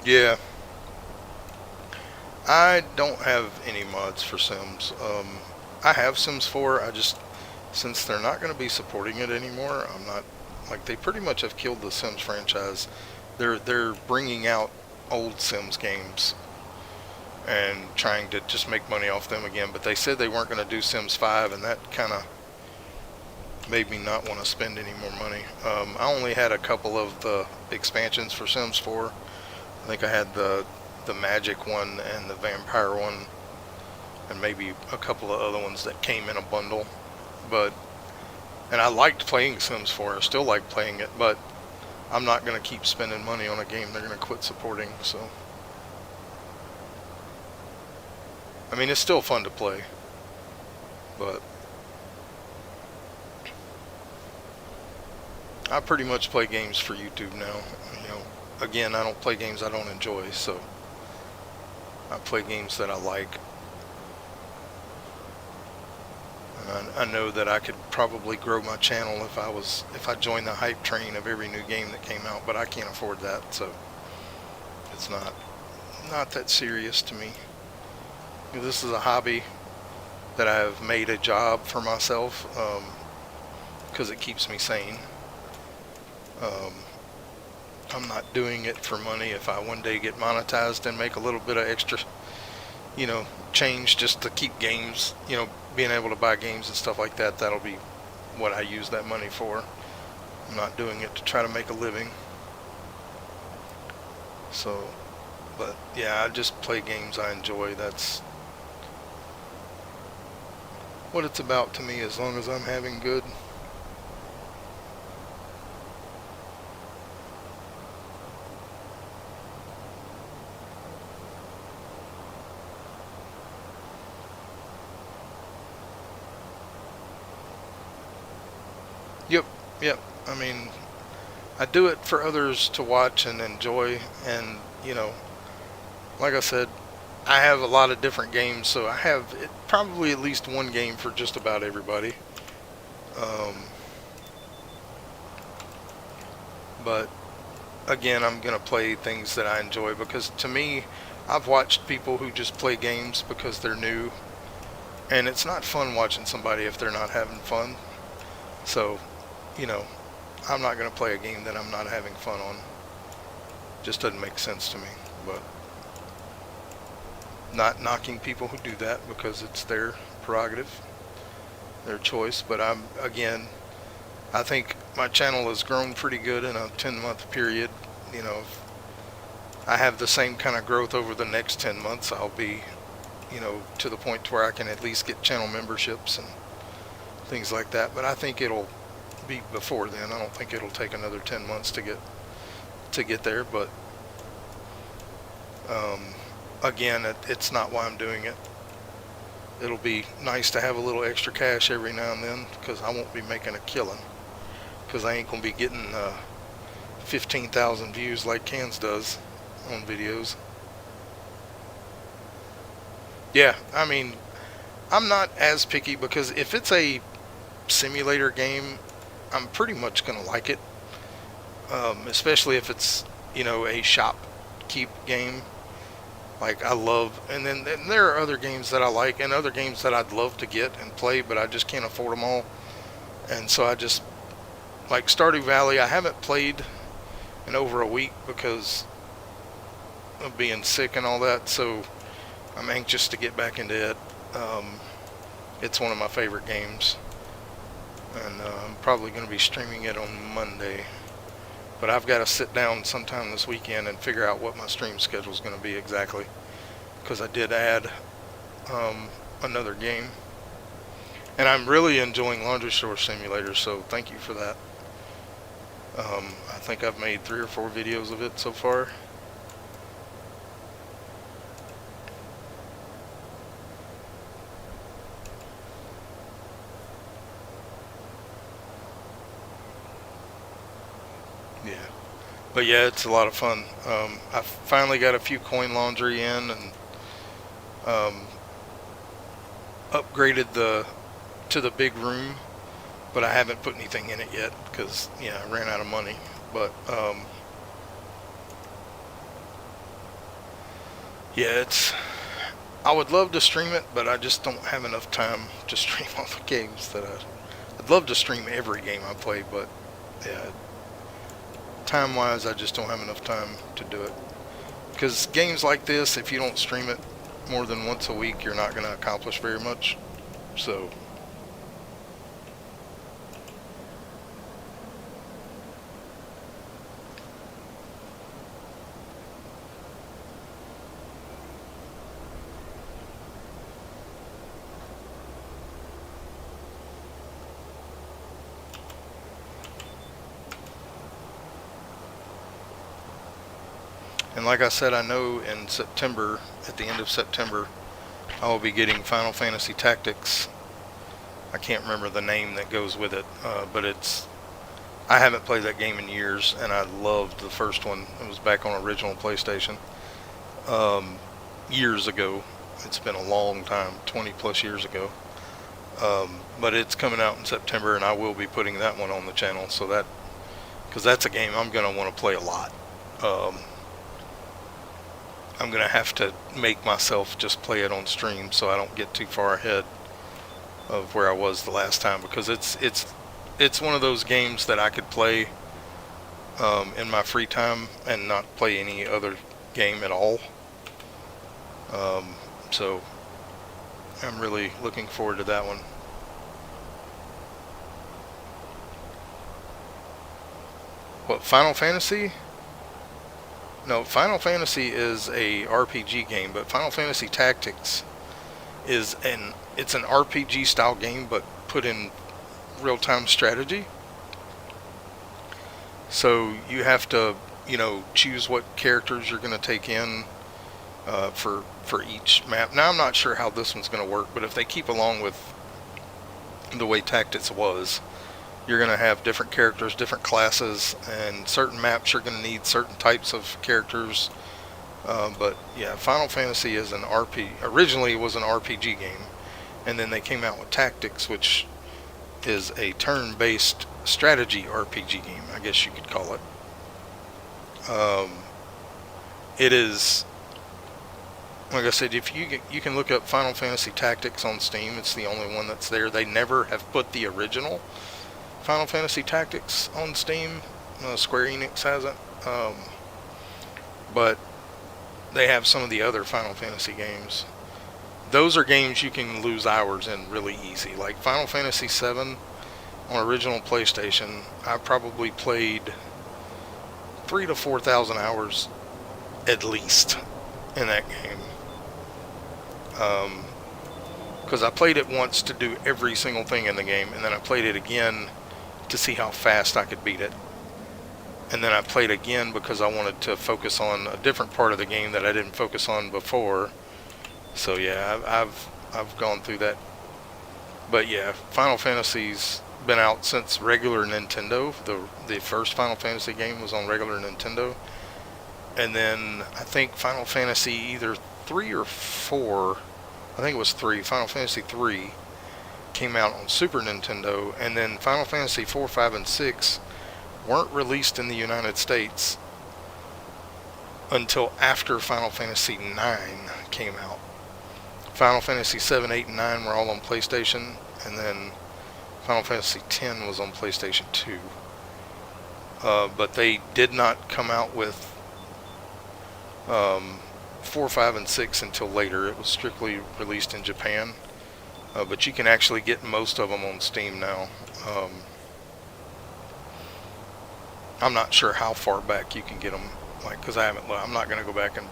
Yeah, I don't have any mods for Sims. I have Sims 4. Since they're not going to be supporting it anymore, I'm not, like, they pretty much have killed the Sims franchise. They're bringing out old Sims games and trying to just make money off them again. But they said they weren't going to do Sims 5, and that kind of made me not want to spend any more money. I only had a couple of the expansions for Sims 4. I think I had the magic one and the vampire one, and maybe a couple of other ones that came in a bundle. And I liked playing Sims 4. I still like playing it, but I'm not going to keep spending money on a game they're going to quit supporting. So, I mean, it's still fun to play, but I pretty much play games for YouTube now. Again, I don't play games I don't enjoy, so I play games that I like. And I know that I could probably grow my channel if I joined the hype train of every new game that came out, but I can't afford that, so it's not that serious to me. This is a hobby that I've made a job for myself, because it keeps me sane. I'm not doing it for money. If I one day get monetized and make a little bit of extra, change just to keep games, being able to buy games and stuff like that, that'll be what I use that money for. I'm not doing it to try to make a living. So, but yeah, I just play games I enjoy. That's what it's about to me, as long as I'm having good. Yep. I mean, I do it for others to watch and enjoy, and like I said, I have a lot of different games, so I have probably at least one game for just about everybody. But again, I'm gonna play things that I enjoy, because to me, I've watched people who just play games because they're new, and it's not fun watching somebody if they're not having fun. So, I'm not going to play a game that I'm not having fun on. Just doesn't make sense to me. But not knocking people who do that, because it's their prerogative, their choice. But I think my channel has grown pretty good in a 10-month period. If I have the same kind of growth over the next 10 months, I'll be you know, to the point to where I can at least get channel memberships and things like that. But I think it'll be before then. I don't think it'll take another 10 months to get there. But again, it's not why I'm doing it. It'll be nice to have a little extra cash every now and then, because I won't be making a killing, because I ain't gonna be getting 15,000 views like Cans does on videos. Yeah, I mean, I'm not as picky, because if it's a simulator game, I'm pretty much gonna like it, especially if it's, you know, a shop keep game. Like, I love, and then there are other games that I like, and other games that I'd love to get and play, but I just can't afford them all. And so I just, like Stardew Valley, I haven't played in over a week because of being sick and all that, so I'm anxious to get back into it. It's one of my favorite games, and I'm probably going to be streaming it on Monday. But I've got to sit down sometime this weekend and figure out what my stream schedule is going to be exactly, because I did add another game, and I'm really enjoying Laundry Store Simulator, so thank you for that. I think I've made 3 or 4 videos of it so far. Yeah. But yeah, it's a lot of fun. I finally got a few coin laundry in, and upgraded to the big room, but I haven't put anything in it yet because, yeah, I ran out of money. But yeah, I would love to stream it, but I just don't have enough time to stream all the games that I'd love to stream every game I play, but yeah, time wise I just don't have enough time to do it, because games like this, if you don't stream it more than once a week, you're not going to accomplish very much. So and like I said, I know in September, at the end of September, I will be getting Final Fantasy Tactics. I can't remember the name that goes with it, but I haven't played that game in years, and I loved the first one. It was back on original PlayStation years ago. It's been a long time, 20 plus years ago. But it's coming out in September, and I will be putting that one on the channel, so that, because that's a game I'm going to want to play a lot. I'm going to have to make myself just play it on stream so I don't get too far ahead of where I was the last time, because it's one of those games that I could play in my free time and not play any other game at all. So I'm really looking forward to that one. What, Final Fantasy? No, Final Fantasy is a RPG game, but Final Fantasy Tactics is it's an RPG style game, but put in real-time strategy. So you have to, you know, choose what characters you're going to take in for each map. Now, I'm not sure how this one's going to work, but if they keep along with the way Tactics was, you're going to have different characters, different classes, and certain maps you're going to need certain types of characters. But yeah, Final Fantasy is originally was an RPG game, and then they came out with Tactics, which is a turn-based strategy RPG game, I guess you could call it. It is, like I said, if you can look up Final Fantasy Tactics on Steam. It's the only one that's there. They never have put the original Final Fantasy Tactics on Steam. Square Enix hasn't, but they have some of the other Final Fantasy games. Those are games you can lose hours in really easy. Like Final Fantasy VII on original PlayStation, I probably played 3,000 to 4,000 hours at least in that game. Because I played it once to do every single thing in the game, and then I played it again to see how fast I could beat it. And then I played again because I wanted to focus on a different part of the game that I didn't focus on before. So yeah, I've gone through that. But yeah, Final Fantasy's been out since regular Nintendo. The first Final Fantasy game was on regular Nintendo, and then I think Final Fantasy either 3 or 4, I think it was 3, Final Fantasy 3 came out on Super Nintendo, and then Final Fantasy 4, 5, and 6 weren't released in the United States until after Final Fantasy 9 came out. Final Fantasy 7, 8, and 9 were all on PlayStation, and then Final Fantasy 10 was on PlayStation 2. But they did not come out with 4, 5, and 6 until later. It was strictly released in Japan. But you can actually get most of them on Steam now. I'm not sure how far back you can get them, like, because I'm not going to go back and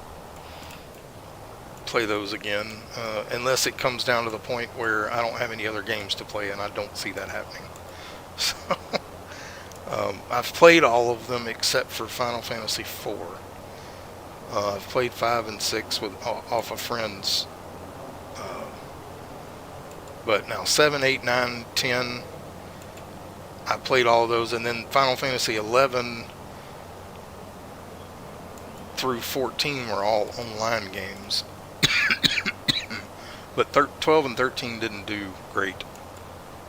play those again, unless it comes down to the point where I don't have any other games to play, and I don't see that happening. So, I've played all of them except for Final Fantasy 4. I've played 5 and 6 off of friends, but now 7, 8, 9, 10, I played all of those, and then Final Fantasy 11 through 14 were all online games. But 12 and 13 didn't do great.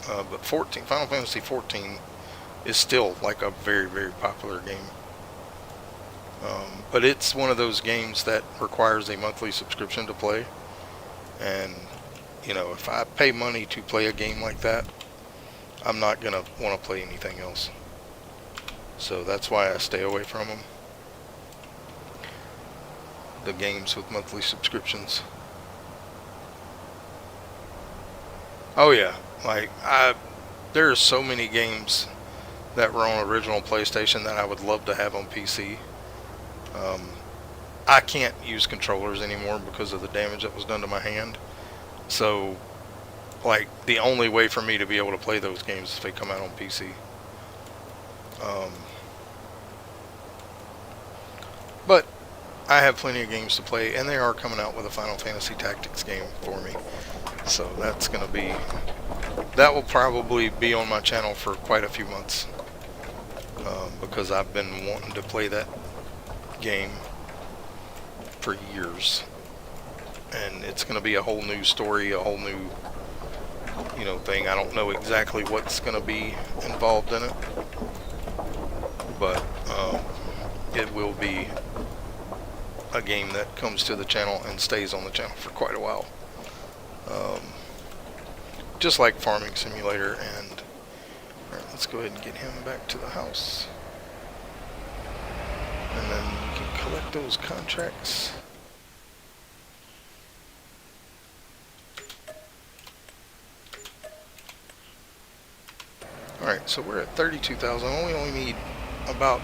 But Final Fantasy 14 is still like a very, very popular game. But it's one of those games that requires a monthly subscription to play. And, you know, if I pay money to play a game like that, I'm not going to want to play anything else. So that's why I stay away from them. The games with monthly subscriptions. Oh yeah, like there's so many games that were on original PlayStation that I would love to have on PC. I can't use controllers anymore because of the damage that was done to my hand. So, like, the only way for me to be able to play those games is if they come out on PC. But I have plenty of games to play, and they are coming out with a Final Fantasy Tactics game for me. So that will probably be on my channel for quite a few months, because I've been wanting to play that game for years, and it's going to be a whole new story, a whole new, you know, thing. I don't know exactly what's going to be involved in it, but it will be a game that comes to the channel and stays on the channel for quite a while. Just like Farming Simulator. And alright, let's go ahead and get him back to the house, and then we can collect those contracts. Alright, so we're at 32,000. We only need about,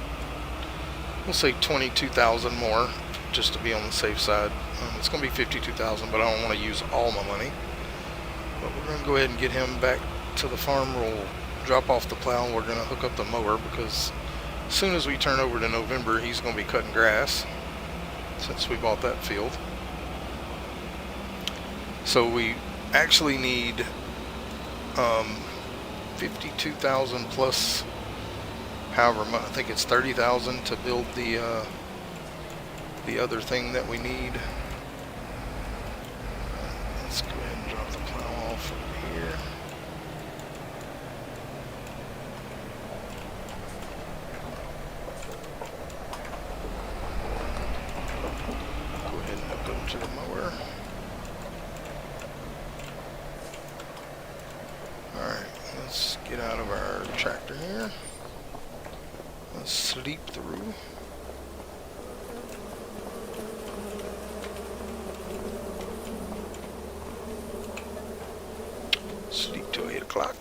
we'll say 22,000 more, just to be on the safe side. It's going to be 52,000, but I don't want to use all my money. But we're going to go ahead and get him back to the farm. We'll drop off the plow, and we're going to hook up the mower, because as soon as we turn over to November, he's going to be cutting grass, since we bought that field. So we actually need 52,000 plus, however much, I think it's 30,000 to build the other thing that we need. Let's go ahead and drop the plow off over here. Go ahead and hook up to the mower. Alright, let's get out of our tractor here. Let's sleep through. Sleep till 8 o'clock.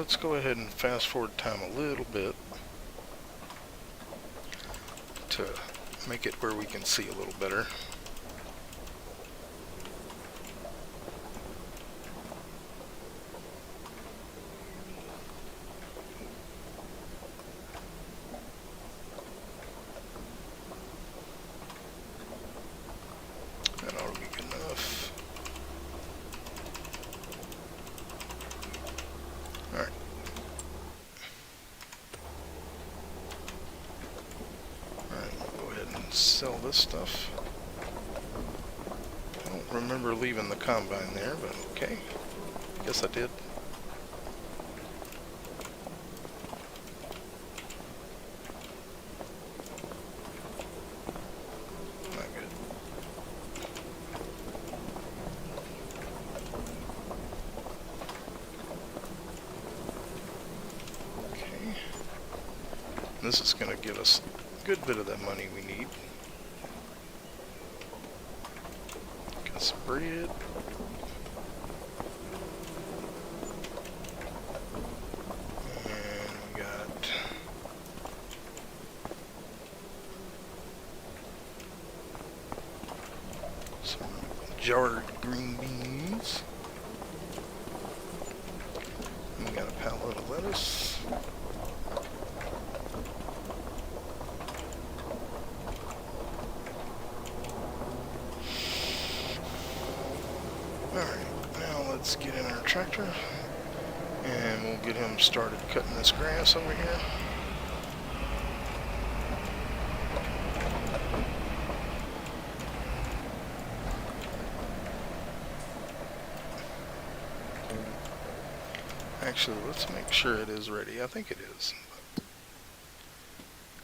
let's go ahead and fast forward time a little bit to make it where we can see a little better. That ought to be good enough. Alright. Alright, go ahead and sell this stuff. I don't remember leaving the combine there, but okay. Guess I did. Not good. Okay. This is going to give us a good bit of that money we need. Got some bread. And we got some jarred green beans. And we got a pallet of lettuce. Alright, now let's get in our tractor and we'll get him started cutting this grass over here. Actually, let's make sure it is ready. I think it is.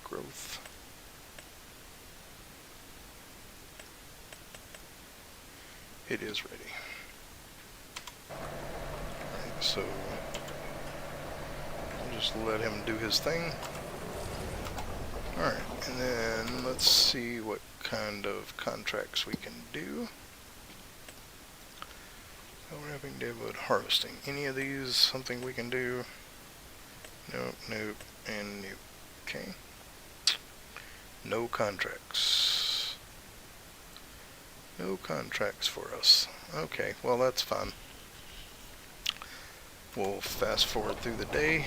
Growth. It is ready. Alright, so we'll just let him do his thing. Alright, and then let's see what kind of contracts we can do. Wrapping deadwood, harvesting. Any of these something we can do? Nope, nope, and nope. Okay. No contracts. No contracts for us. Okay, well that's fine. We'll fast forward through the day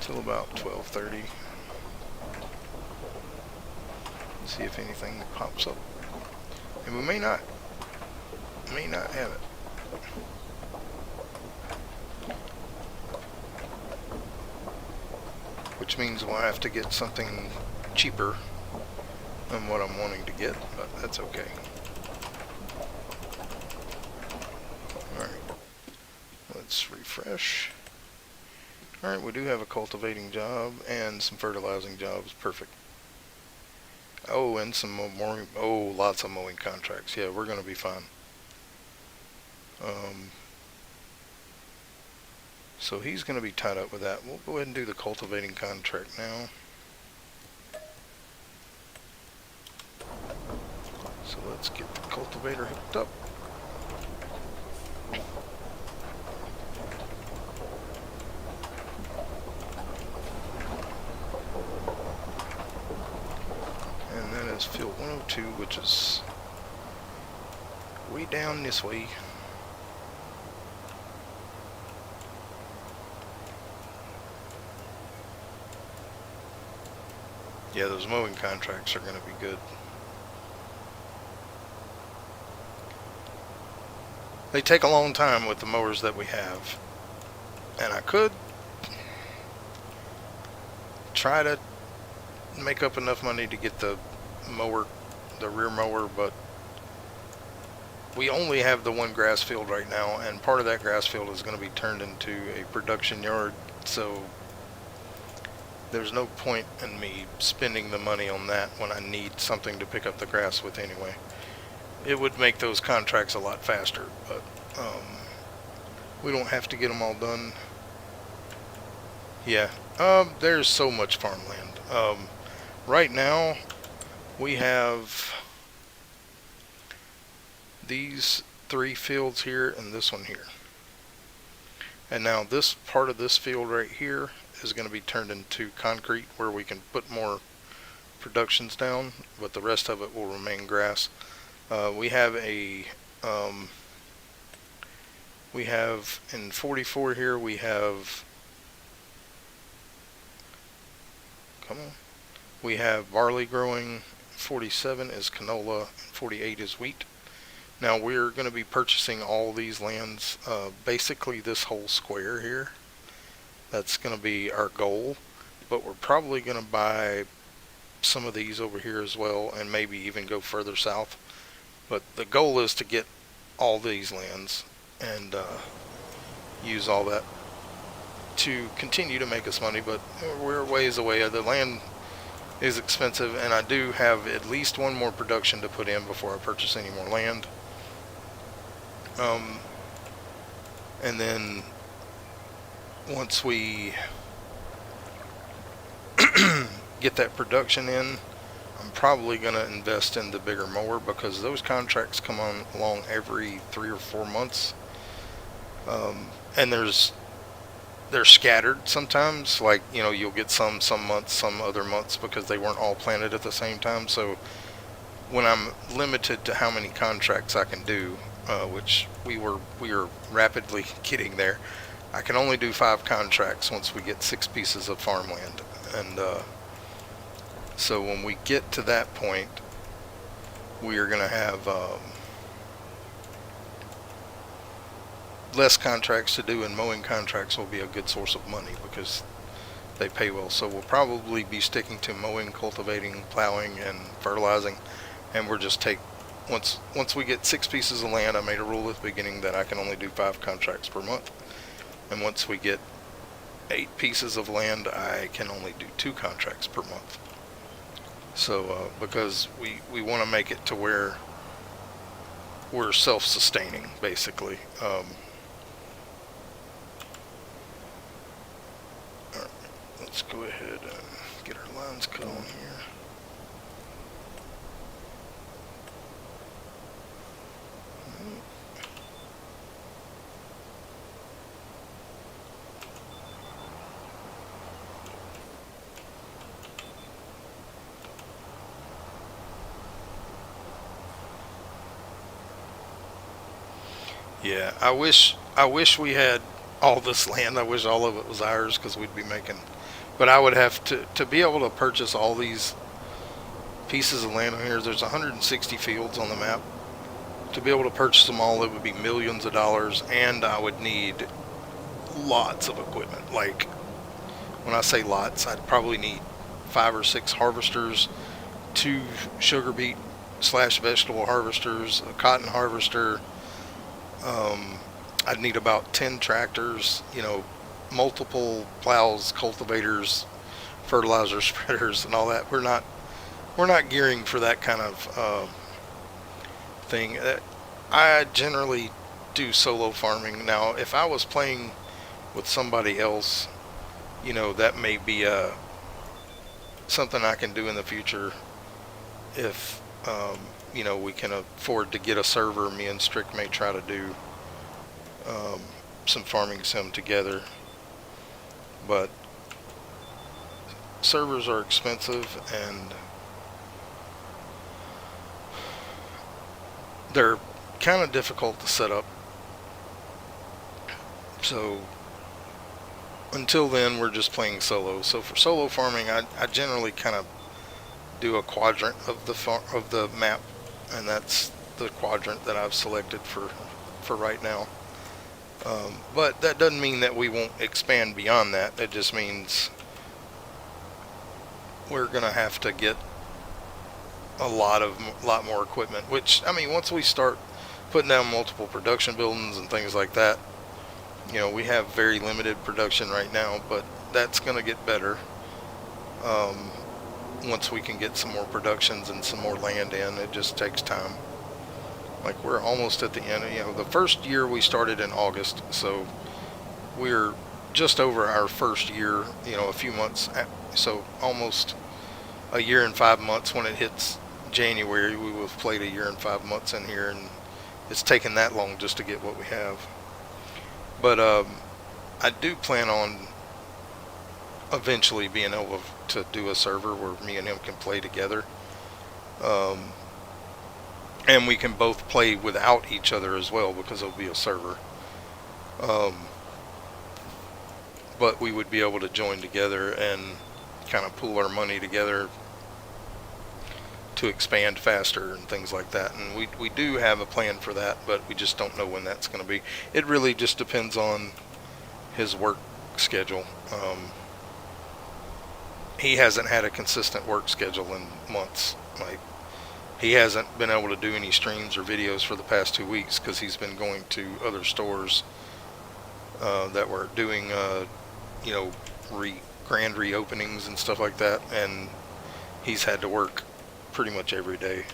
till about 12:30. See if anything pops up. And we may not have it. Which means we'll have to get something cheaper than what I'm wanting to get, but that's okay. Alright. Let's refresh. Alright, we do have a cultivating job and some fertilizing jobs. Perfect. Oh, and some more. Oh, lots of mowing contracts. Yeah, we're going to be fine. So he's going to be tied up with that. We'll go ahead and do the cultivating contract now. So let's get the cultivator hooked up. And that is field 102, which is way down this way. Yeah, those mowing contracts are going to be good. They take a long time with the mowers that we have. And I could try to make up enough money to get the mower, the rear mower, but we only have the one grass field right now, and part of that grass field is going to be turned into a production yard, so there's no point in me spending the money on that when I need something to pick up the grass with anyway. It would make those contracts a lot faster, but we don't have to get them all done. Yeah, there's so much farmland. Right now we have these 3 fields here and this one here. And now this part of this field right here is going to be turned into concrete where we can put more productions down, but the rest of it will remain grass. We have in 44 here, we have, we have barley growing, 47 is canola, 48 is wheat. Now we're going to be purchasing all these lands, basically this whole square here. That's going to be our goal, but we're probably going to buy some of these over here as well, and maybe even go further south. But the goal is to get all these lands and use all that to continue to make us money, but we're ways away. The land is expensive, and I do have at least one more production to put in before I purchase any more land. And then once we get that production in, I'm probably going to invest in the bigger mower, because those contracts come on along every 3 or 4 months. And they're scattered sometimes, like, you know, you'll get some months, some other months, because they weren't all planted at the same time. So when I'm limited to how many contracts I can do, which we are rapidly getting there, I can only do 5 contracts once we get 6 pieces of farmland. And so when we get to that point, we are going to have less contracts to do, and mowing contracts will be a good source of money because they pay well. So we'll probably be sticking to mowing, cultivating, plowing, and fertilizing, and we're just once we get 6 pieces of land, I made a rule at the beginning that I can only do 5 contracts per month, and once we get 8 pieces of land, I can only do 2 contracts per month. So because we want to make it to where we're self-sustaining, basically. Alright, let's go ahead and get our lines cut on here. Yeah, I wish we had all this land. I wish all of it was ours, because we'd be making, but I would have to be able to purchase all these pieces of land on here. There's 160 fields on the map. To be able to purchase them all, it would be millions of dollars, and I would need lots of equipment. Like, when I say lots, I'd probably need 5 or 6 harvesters, 2 sugar beet / vegetable harvesters, a cotton harvester. I'd need about 10 tractors, you know, multiple plows, cultivators, fertilizer spreaders, and all that. We're not gearing for that kind of thing. I generally do solo farming. Now, if I was playing with somebody else, you know, that may be something I can do in the future if you know, we can afford to get a server. Me and Strick may try to do some farming sim together, but servers are expensive and they're kind of difficult to set up. So until then, we're just playing solo. So for solo farming, I generally kind of do a quadrant of the map, and that's the quadrant that I've selected for right now. But that doesn't mean that we won't expand beyond that. It just means we're gonna have to get a lot more equipment. Which, I mean, once we start putting down multiple production buildings and things like that, you know, we have very limited production right now, but that's gonna get better once we can get some more productions and some more land in. It just takes time. Like, we're almost at the end. You know, the first year we started in August, so we're just over our first year, you know, a few months. So almost a year and 5 months. When it hits January, we will have played a year and 5 months in here, and it's taken that long just to get what we have. But I do plan on eventually being able to do a server where me and him can play together. Um, and we can both play without each other as well because it'll be a server. Um, but we would be able to join together and kind of pool our money together to expand faster and things like that. And we do have a plan for that, but we just don't know when that's going to be. It really just depends on his work schedule. He hasn't had a consistent work schedule in months. Like, he hasn't been able to do any streams or videos for the past 2 weeks because he's been going to other stores that were doing, you know, grand reopenings and stuff like that, and he's had to work pretty much every day.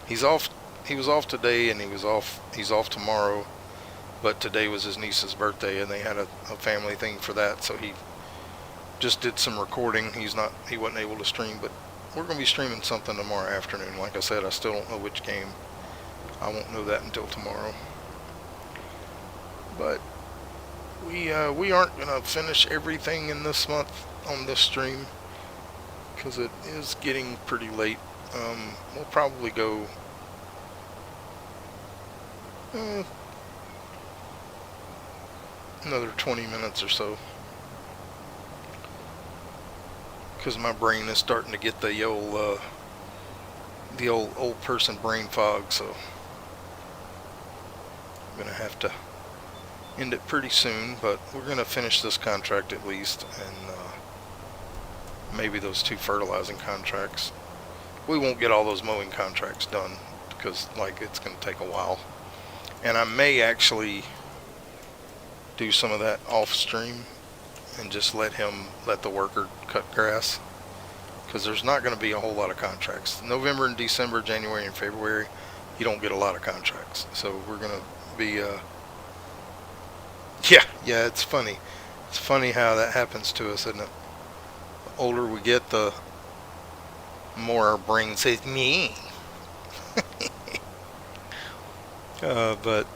He's off. He was off today, and he's off tomorrow. But today was his niece's birthday, and they had a family thing for that, so he just did some recording. He wasn't able to stream, but we're going to be streaming something tomorrow afternoon. Like I said, I still don't know which game. I won't know that until tomorrow. But we aren't going to finish everything in this month on this stream because it is getting pretty late. We'll probably go another 20 minutes or so, because my brain is starting to get the old person brain fog, so I'm gonna have to end it pretty soon. But we're gonna finish this contract at least, and maybe those 2 fertilizing contracts. We won't get all those mowing contracts done because, like, it's gonna take a while, and I may actually do some of that off stream and just let the worker cut grass, because there's not going to be a whole lot of contracts. November and December, January and February, you don't get a lot of contracts, so we're going to be yeah, it's funny how that happens to us, isn't it? The older we get, the more our brain says me. But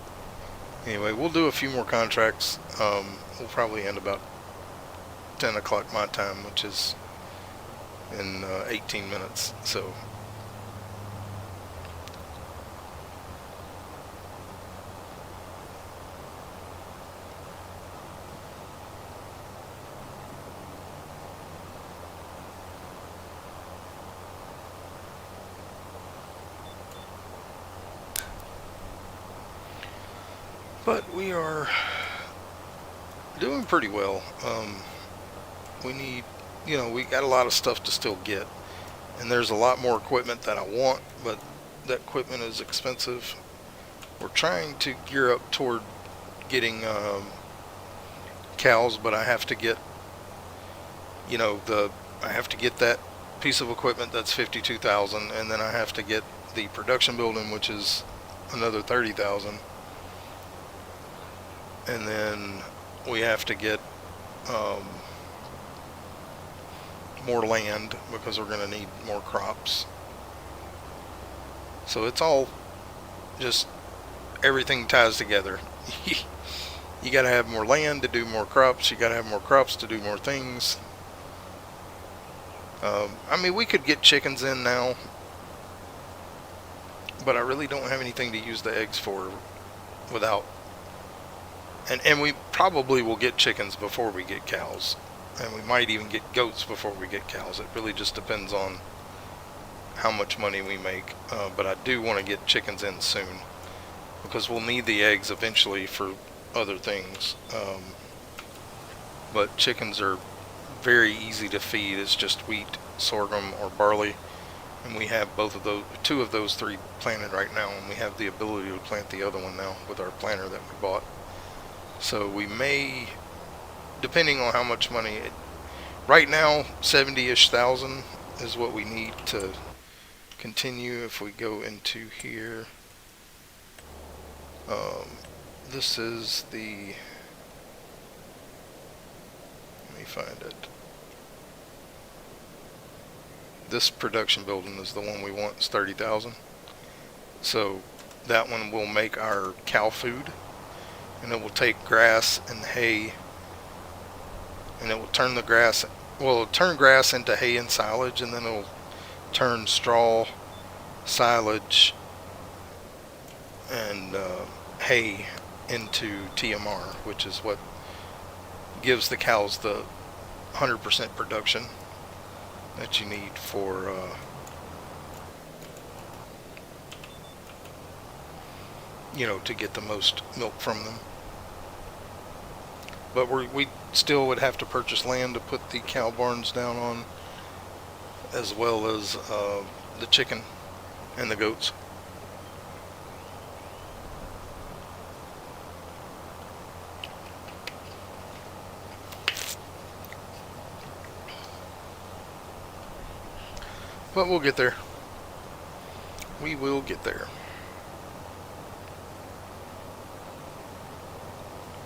anyway, we'll do a few more contracts. We'll probably end about 10 o'clock my time, which is in 18 minutes. So, but we are doing pretty well. We need, we got a lot of stuff to still get, and there's a lot more equipment that I want, but that equipment is expensive. We're trying to gear up toward getting cows, but I have to get, I have to get that piece of equipment that's $52,000, and then I have to get the production building, which is another $30,000. And then we have to get more land because we're going to need more crops. So it's all just, everything ties together. You got to have more land to do more crops. You got to have more crops to do more things. I mean, we could get chickens in now, but I really don't have anything to use the eggs for without. And we probably will get chickens before we get cows. And we might even get goats before we get cows. It really just depends on how much money we make. But I do want to get chickens in soon, because we'll need the eggs eventually for other things. But chickens are very easy to feed. It's just wheat, sorghum, or barley. And we have two of those 3 planted right now. And we have the ability to plant the other one now with our planter that we bought. So we may, depending on how much money, right now 70-ish thousand is what we need to continue. If we go into here, this is the, let me find it. This production building is the one we want. It's 30,000. So that one will make our cow food, and it will take grass and hay, and it will turn the grass, well, it'll turn grass into hay and silage, and then it'll turn straw, silage, and hay into TMR, which is what gives the cows the 100% production that you need for to get the most milk from them. But we still would have to purchase land to put the cow barns down on, as well as the chicken and the goats. But we'll get there. We will get there.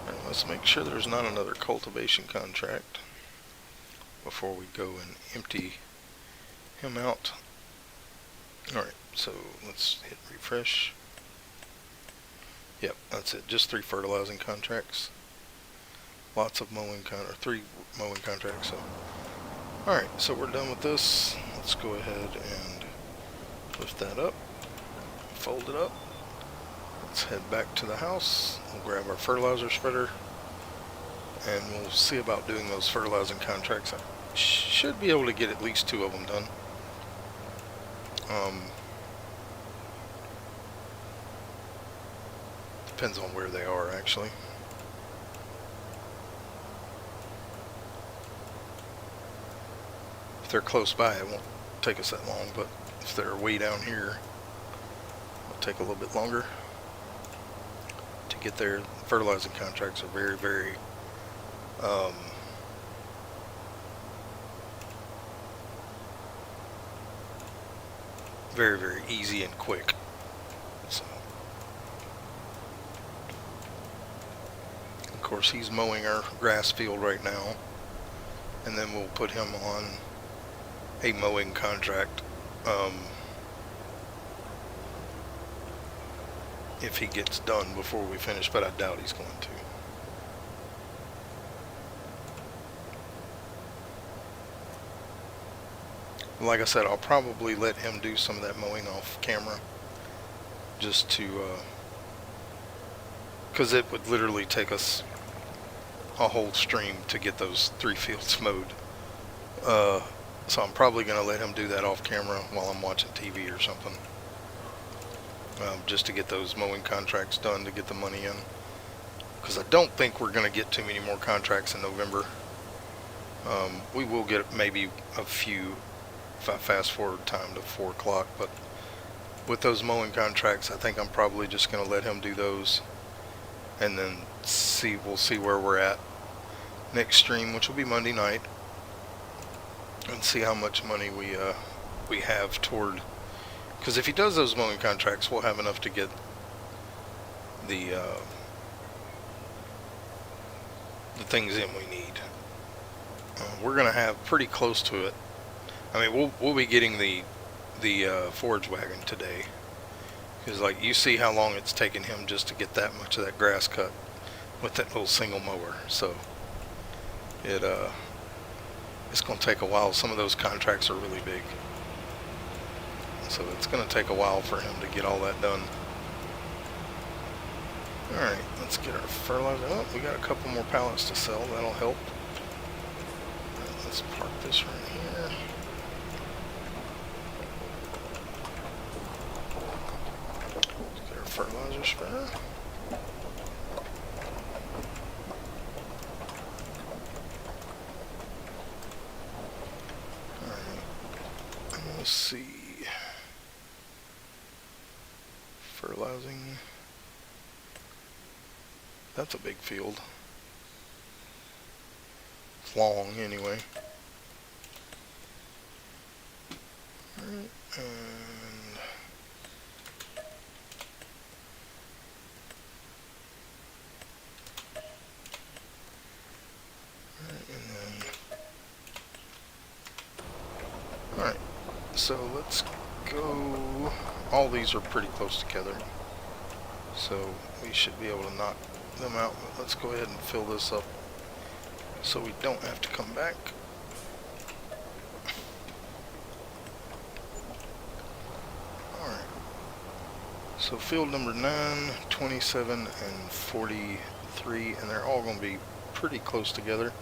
Alright, let's make sure there's not another cultivation contract before we go and empty him out. Alright, so let's hit refresh. Yep, that's it. Just 3 fertilizing contracts. Lots of mowing or 3 mowing contracts. So, alright, so we're done with this. Let's go ahead and lift that up, fold it up. Let's head back to the house. We'll grab our fertilizer spreader, and we'll see about doing those fertilizing contracts. I should be able to get at least 2 of them done. Depends on where they are, actually. If they're close by, it won't take us that long, but if they're way down here, it'll take a little bit longer to get there. Fertilizing contracts are very, very very, very easy and quick. So, of course, he's mowing our grass field right now, and then we'll put him on a mowing contract if he gets done before we finish, but I doubt he's going to. Like I said, I'll probably let him do some of that mowing off camera, just to because it would literally take us a whole stream to get those 3 fields mowed. So I'm probably going to let him do that off camera while I'm watching TV or something, just to get those mowing contracts done, to get the money in, because I don't think we're going to get too many more contracts in November. We will get maybe a few if I fast forward time to 4 o'clock, but with those mowing contracts, I think I'm probably just going to let him do those, and then we'll see where we're at next stream, which will be Monday night, and see how much money we have toward, because if he does those mowing contracts, we'll have enough to get the things in we need. We're gonna have pretty close to it. I mean, we'll be getting the forage wagon today, because like you see how long it's taken him just to get that much of that grass cut with that little single mower. So it's going to take a while. Some of those contracts are really big, so it's going to take a while for him to get all that done. Alright, let's get our fertilizer. Oh, we got a couple more pallets to sell. That'll help. Alright, let's park this right here. Let's get our fertilizer spreader. Let's see. Fertilizing. That's a big field. It's long anyway. Alright, and then alright. So let's go. All these are pretty close together. So we should be able to knock them out. But let's go ahead and fill this up so we don't have to come back. Alright. So field number 9, 27, and 43, and they're all going to be pretty close together.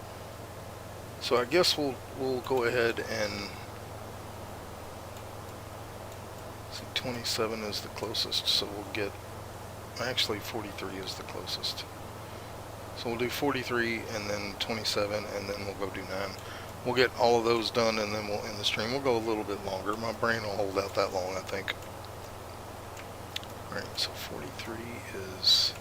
So I guess we'll go ahead and see, 27 is the closest, so we'll get, actually 43 is the closest. So we'll do 43 and then 27 and then we'll go do 9. We'll get all of those done and then we'll end the stream. We'll go a little bit longer. My brain will hold out that long, I think. Alright, so 43 is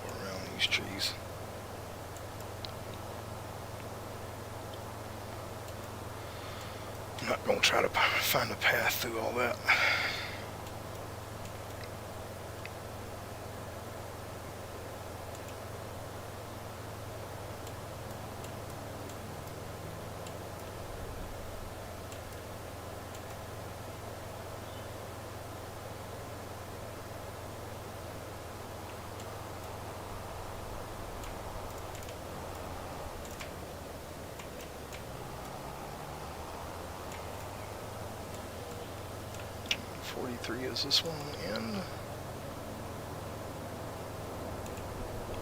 around these trees. I'm not going to try to find a path through all that. Is this one in?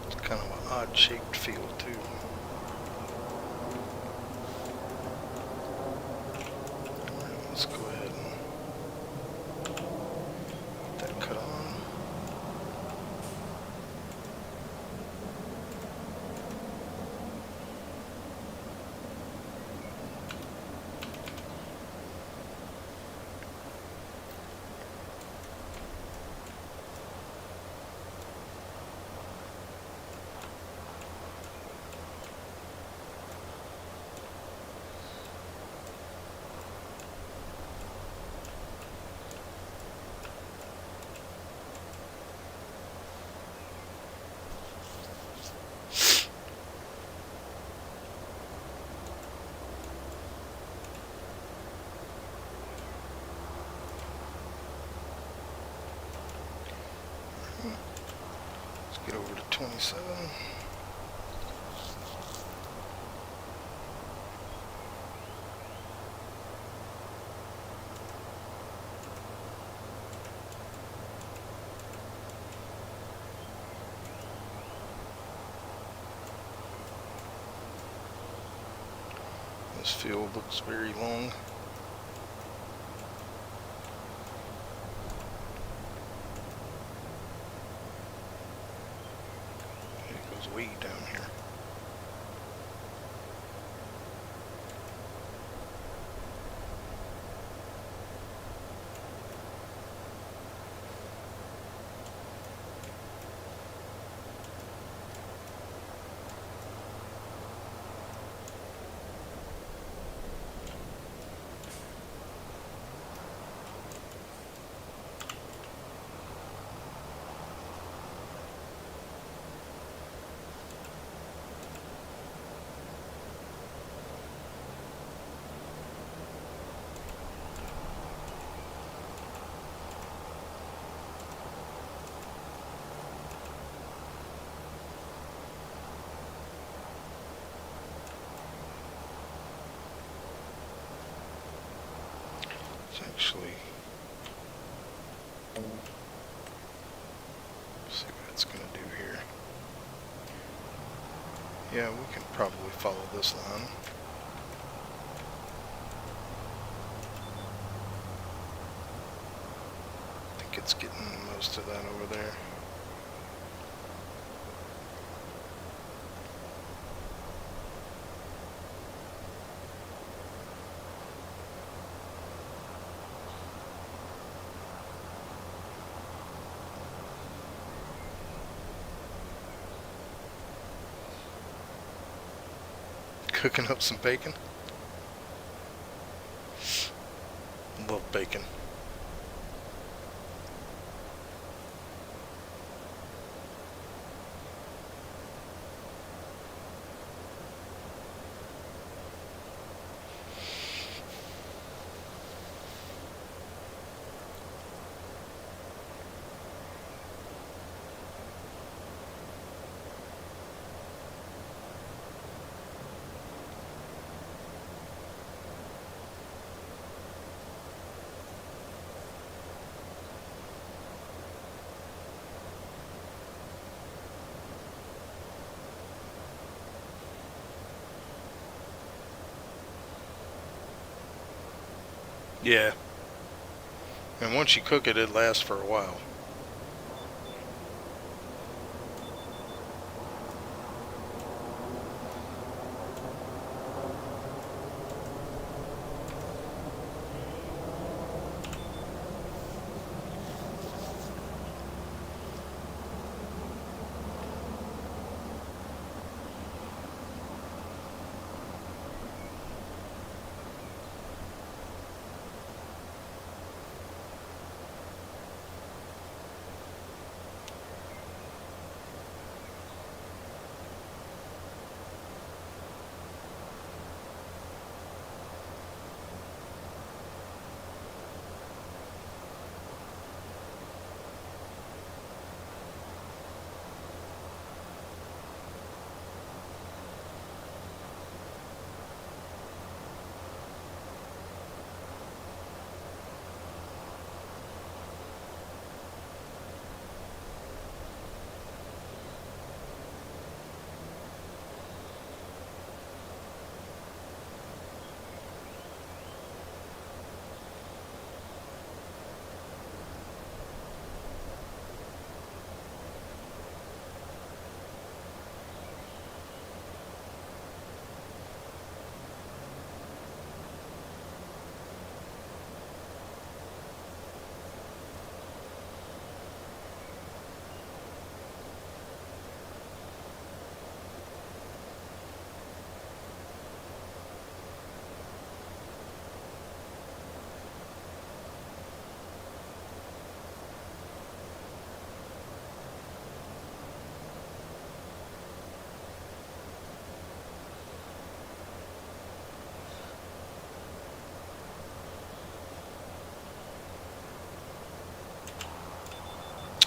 It's kind of an odd shaped field too. Alright, let's go ahead and get that cut on. Let's get over to 27. This field looks very long. It goes way down here. Actually, see what it's going to do here. Yeah, we can probably follow this line. I think it's getting most of that over there. Cooking up some bacon. Love bacon. Yeah. And once you cook it, it lasts for a while.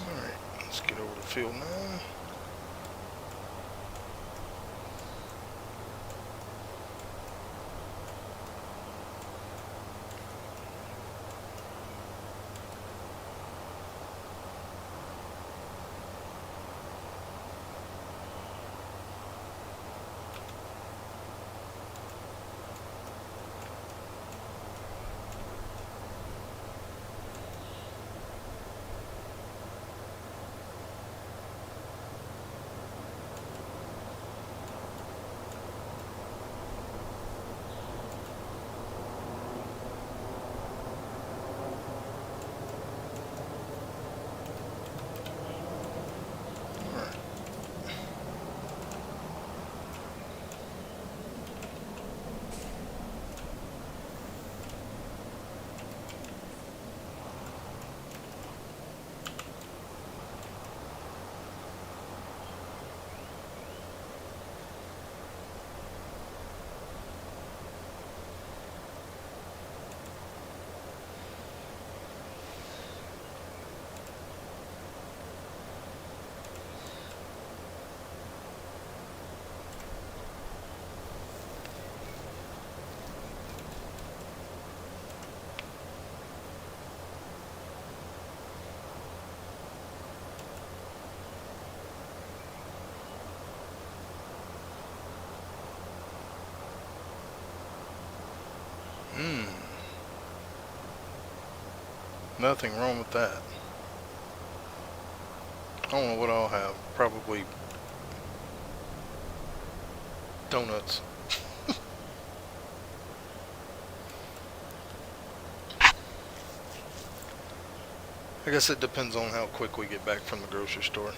Alright, let's get over to field 9. Nothing wrong with that. I don't know what I'll have. Probably donuts. I guess it depends on how quick we get back from the grocery store.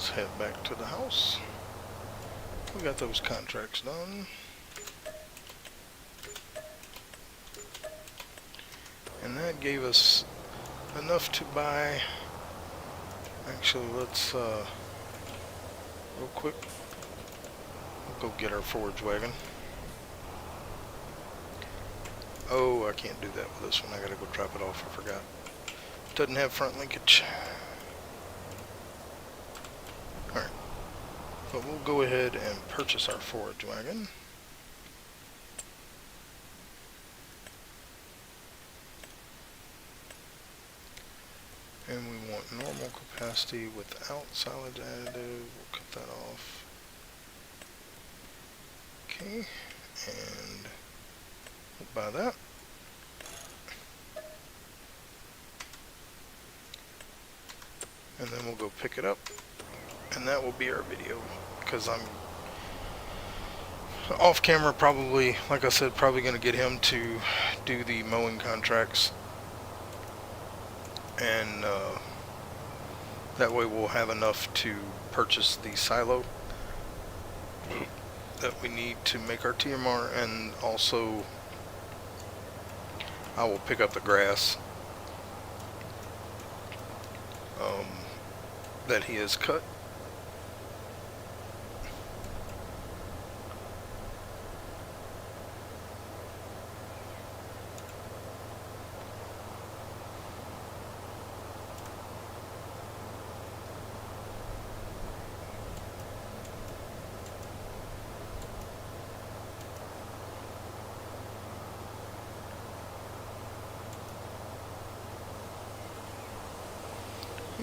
let's head back to the house. We got those contracts done. And that gave us enough to buy. Actually, let's real quick, we'll go get our forage wagon. Oh, I can't do that with this one. I gotta go drop it off. I forgot. Doesn't have front linkage. Alright. But we'll go ahead and purchase our forage wagon. And we want normal capacity without silage additive. We'll cut that off. Okay. And we'll buy that. And then we'll go pick it up. And that will be our video. Because I'm off camera probably, like I said, probably going to get him to do the mowing contracts. And that way we'll have enough to purchase the silo that we need to make our TMR, and also I will pick up the grass that he has cut.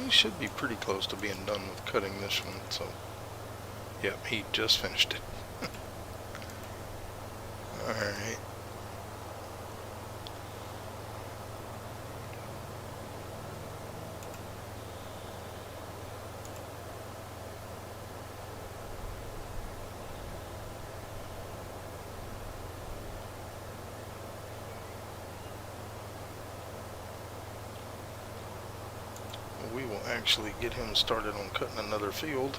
He should be pretty close to being done with cutting this one, so yep, he just finished it. Alright. We will actually get him started on cutting another field,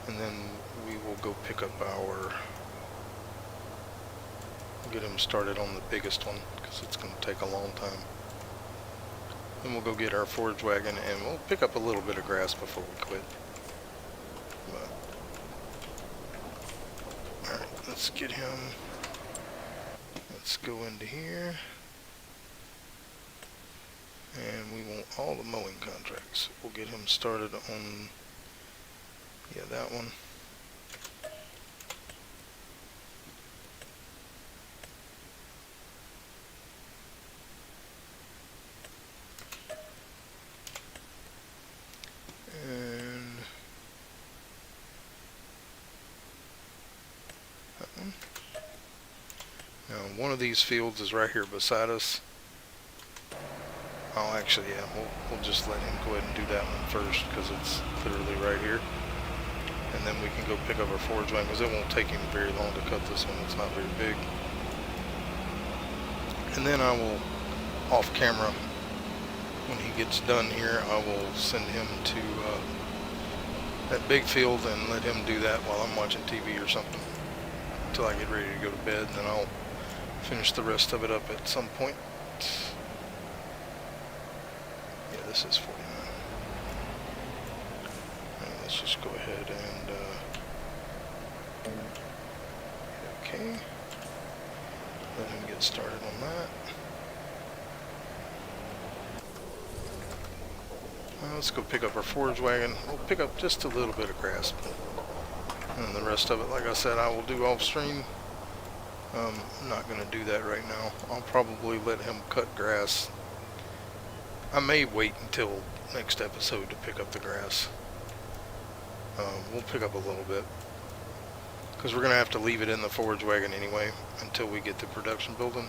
and then we will go pick up our, get him started on the biggest one, because it's going to take a long time. Then we'll go get our forage wagon, and we'll pick up a little bit of grass before we quit. Alright, let's get him, let's go into here. And we want all the mowing contracts. We'll get him started on, yeah, that one. And that one. Now, one of these fields is right here beside us. Oh, actually, yeah, we'll just let him go ahead and do that one first, because it's literally right here. And then we can go pick up our forage wagon, because it won't take him very long to cut this one. It's not very big. And then I will, off camera, when he gets done here, I will send him to that big field and let him do that while I'm watching TV or something, until I get ready to go to bed. Then I'll finish the rest of it up at some point. Yeah, this is 49. And let's just go ahead and okay. Let him get started on that. Let's go pick up our forage wagon. We'll pick up just a little bit of grass, and the rest of it, like I said, I will do off stream. I'm not going to do that right now. I'll probably let him cut grass. I may wait until next episode to pick up the grass. We'll pick up a little bit, because we're going to have to leave it in the forage wagon anyway until we get the production building.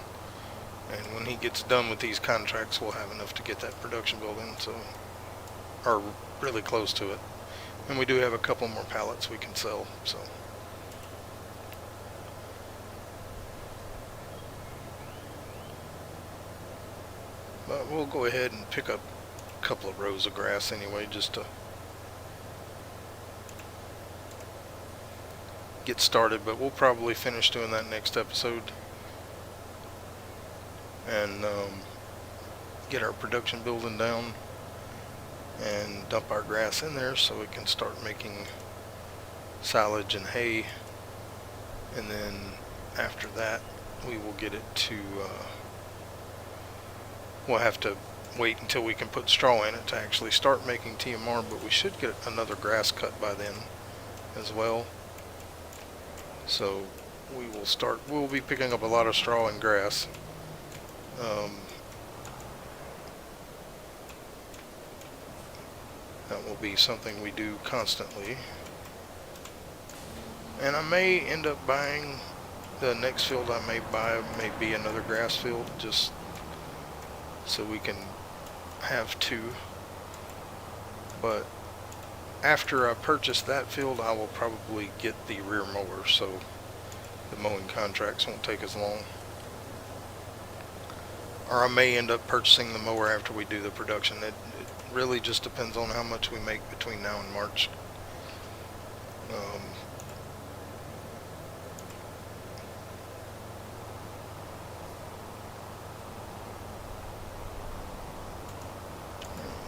And when he gets done with these contracts, we'll have enough to get that production building, so, or really close to it. And we do have a couple more pallets we can sell, so. But we'll go ahead and pick up a couple of rows of grass anyway, just to get started, but we'll probably finish doing that next episode and get our production building down and dump our grass in there so we can start making silage and hay. And then after that we will get it to we'll have to wait until we can put straw in it to actually start making TMR, but we should get another grass cut by then as well. So we'll be picking up a lot of straw and grass. That will be something we do constantly. And I may end up buying, the next field I may buy may be another grass field, just so we can have two. But after I purchase that field, I will probably get the rear mower, so the mowing contracts won't take as long. Or I may end up purchasing the mower after we do the production. It really just depends on how much we make between now and March.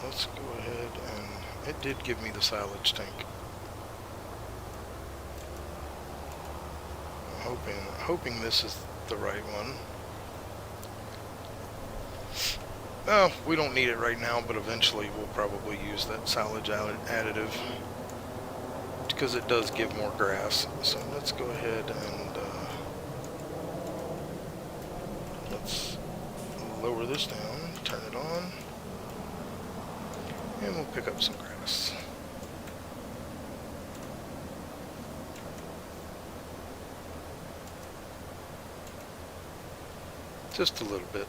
Let's go ahead, and it did give me the silage tank. I'm hoping this is the right one. Well, we don't need it right now, but eventually we'll probably use that silage additive because it does give more grass. So let's go ahead and let's lower this down, turn it on, and we'll pick up some grass. Just a little bit.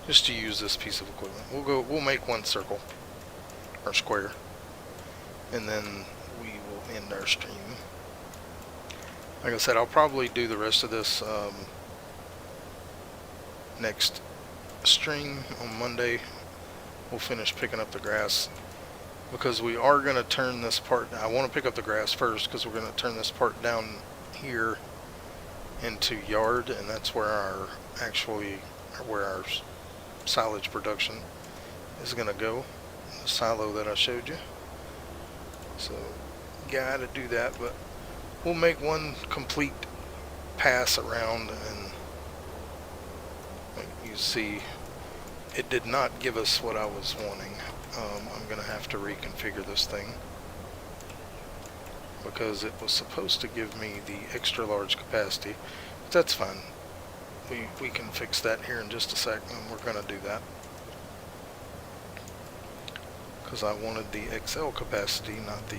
Just to use this piece of equipment. We'll make one circle, or square, and then we will end our stream. Like I said, I'll probably do the rest of this next stream on Monday. We'll finish picking up the grass, because we are going to turn this part, I want to pick up the grass first because we're going to turn this part down here into yard, and that's where our silage production is going to go, the silo that I showed you. So gotta do that, but we'll make one complete pass around, and like you see, it did not give us what I was wanting. I'm gonna have to reconfigure this thing because it was supposed to give me the extra large capacity, but that's fine. We can fix that here in just a sec, and we're going to do that because I wanted the XL capacity, not the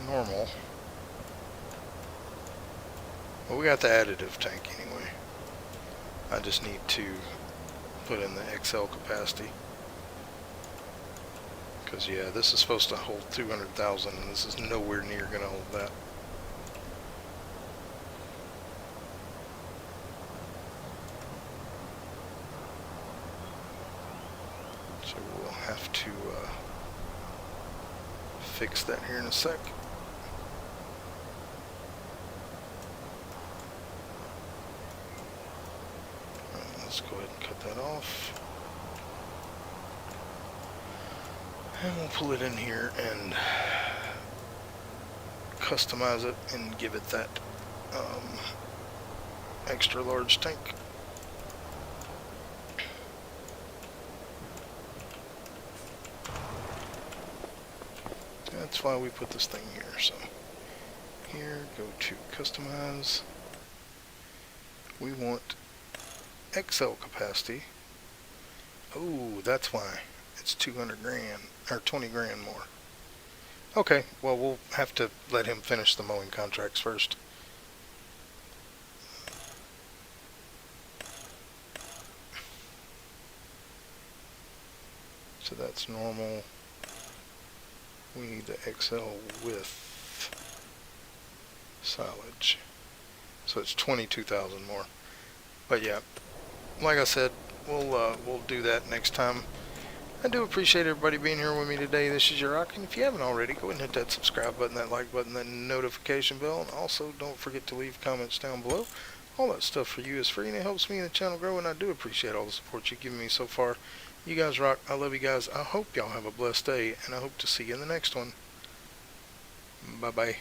normal. Well, we got the additive tank anyway. I just need to put in the XL capacity because, yeah, this is supposed to hold 200,000, and this is nowhere near going to hold that. So we'll have to fix that here in a sec. Let's go ahead and cut that off. And we'll pull it in here and customize it and give it that extra large tank. That's why we put this thing here. So here, go to customize. We want XL capacity. Oh, that's why it's 200 grand or 20 grand more. Okay, well, we'll have to let him finish the mowing contracts first. So that's normal. We need the XL with silage. So it's 22,000 more. But yeah, like I said, we'll do that next time. I do appreciate everybody being here with me today. This is your Rock, and if you haven't already, go ahead and hit that subscribe button, that like button, that notification bell, and also don't forget to leave comments down below. All that stuff for you is free, and it helps me and the channel grow, and I do appreciate all the support you've given me so far. You guys rock. I love you guys. I hope y'all have a blessed day, and I hope to see you in the next one. Bye-bye.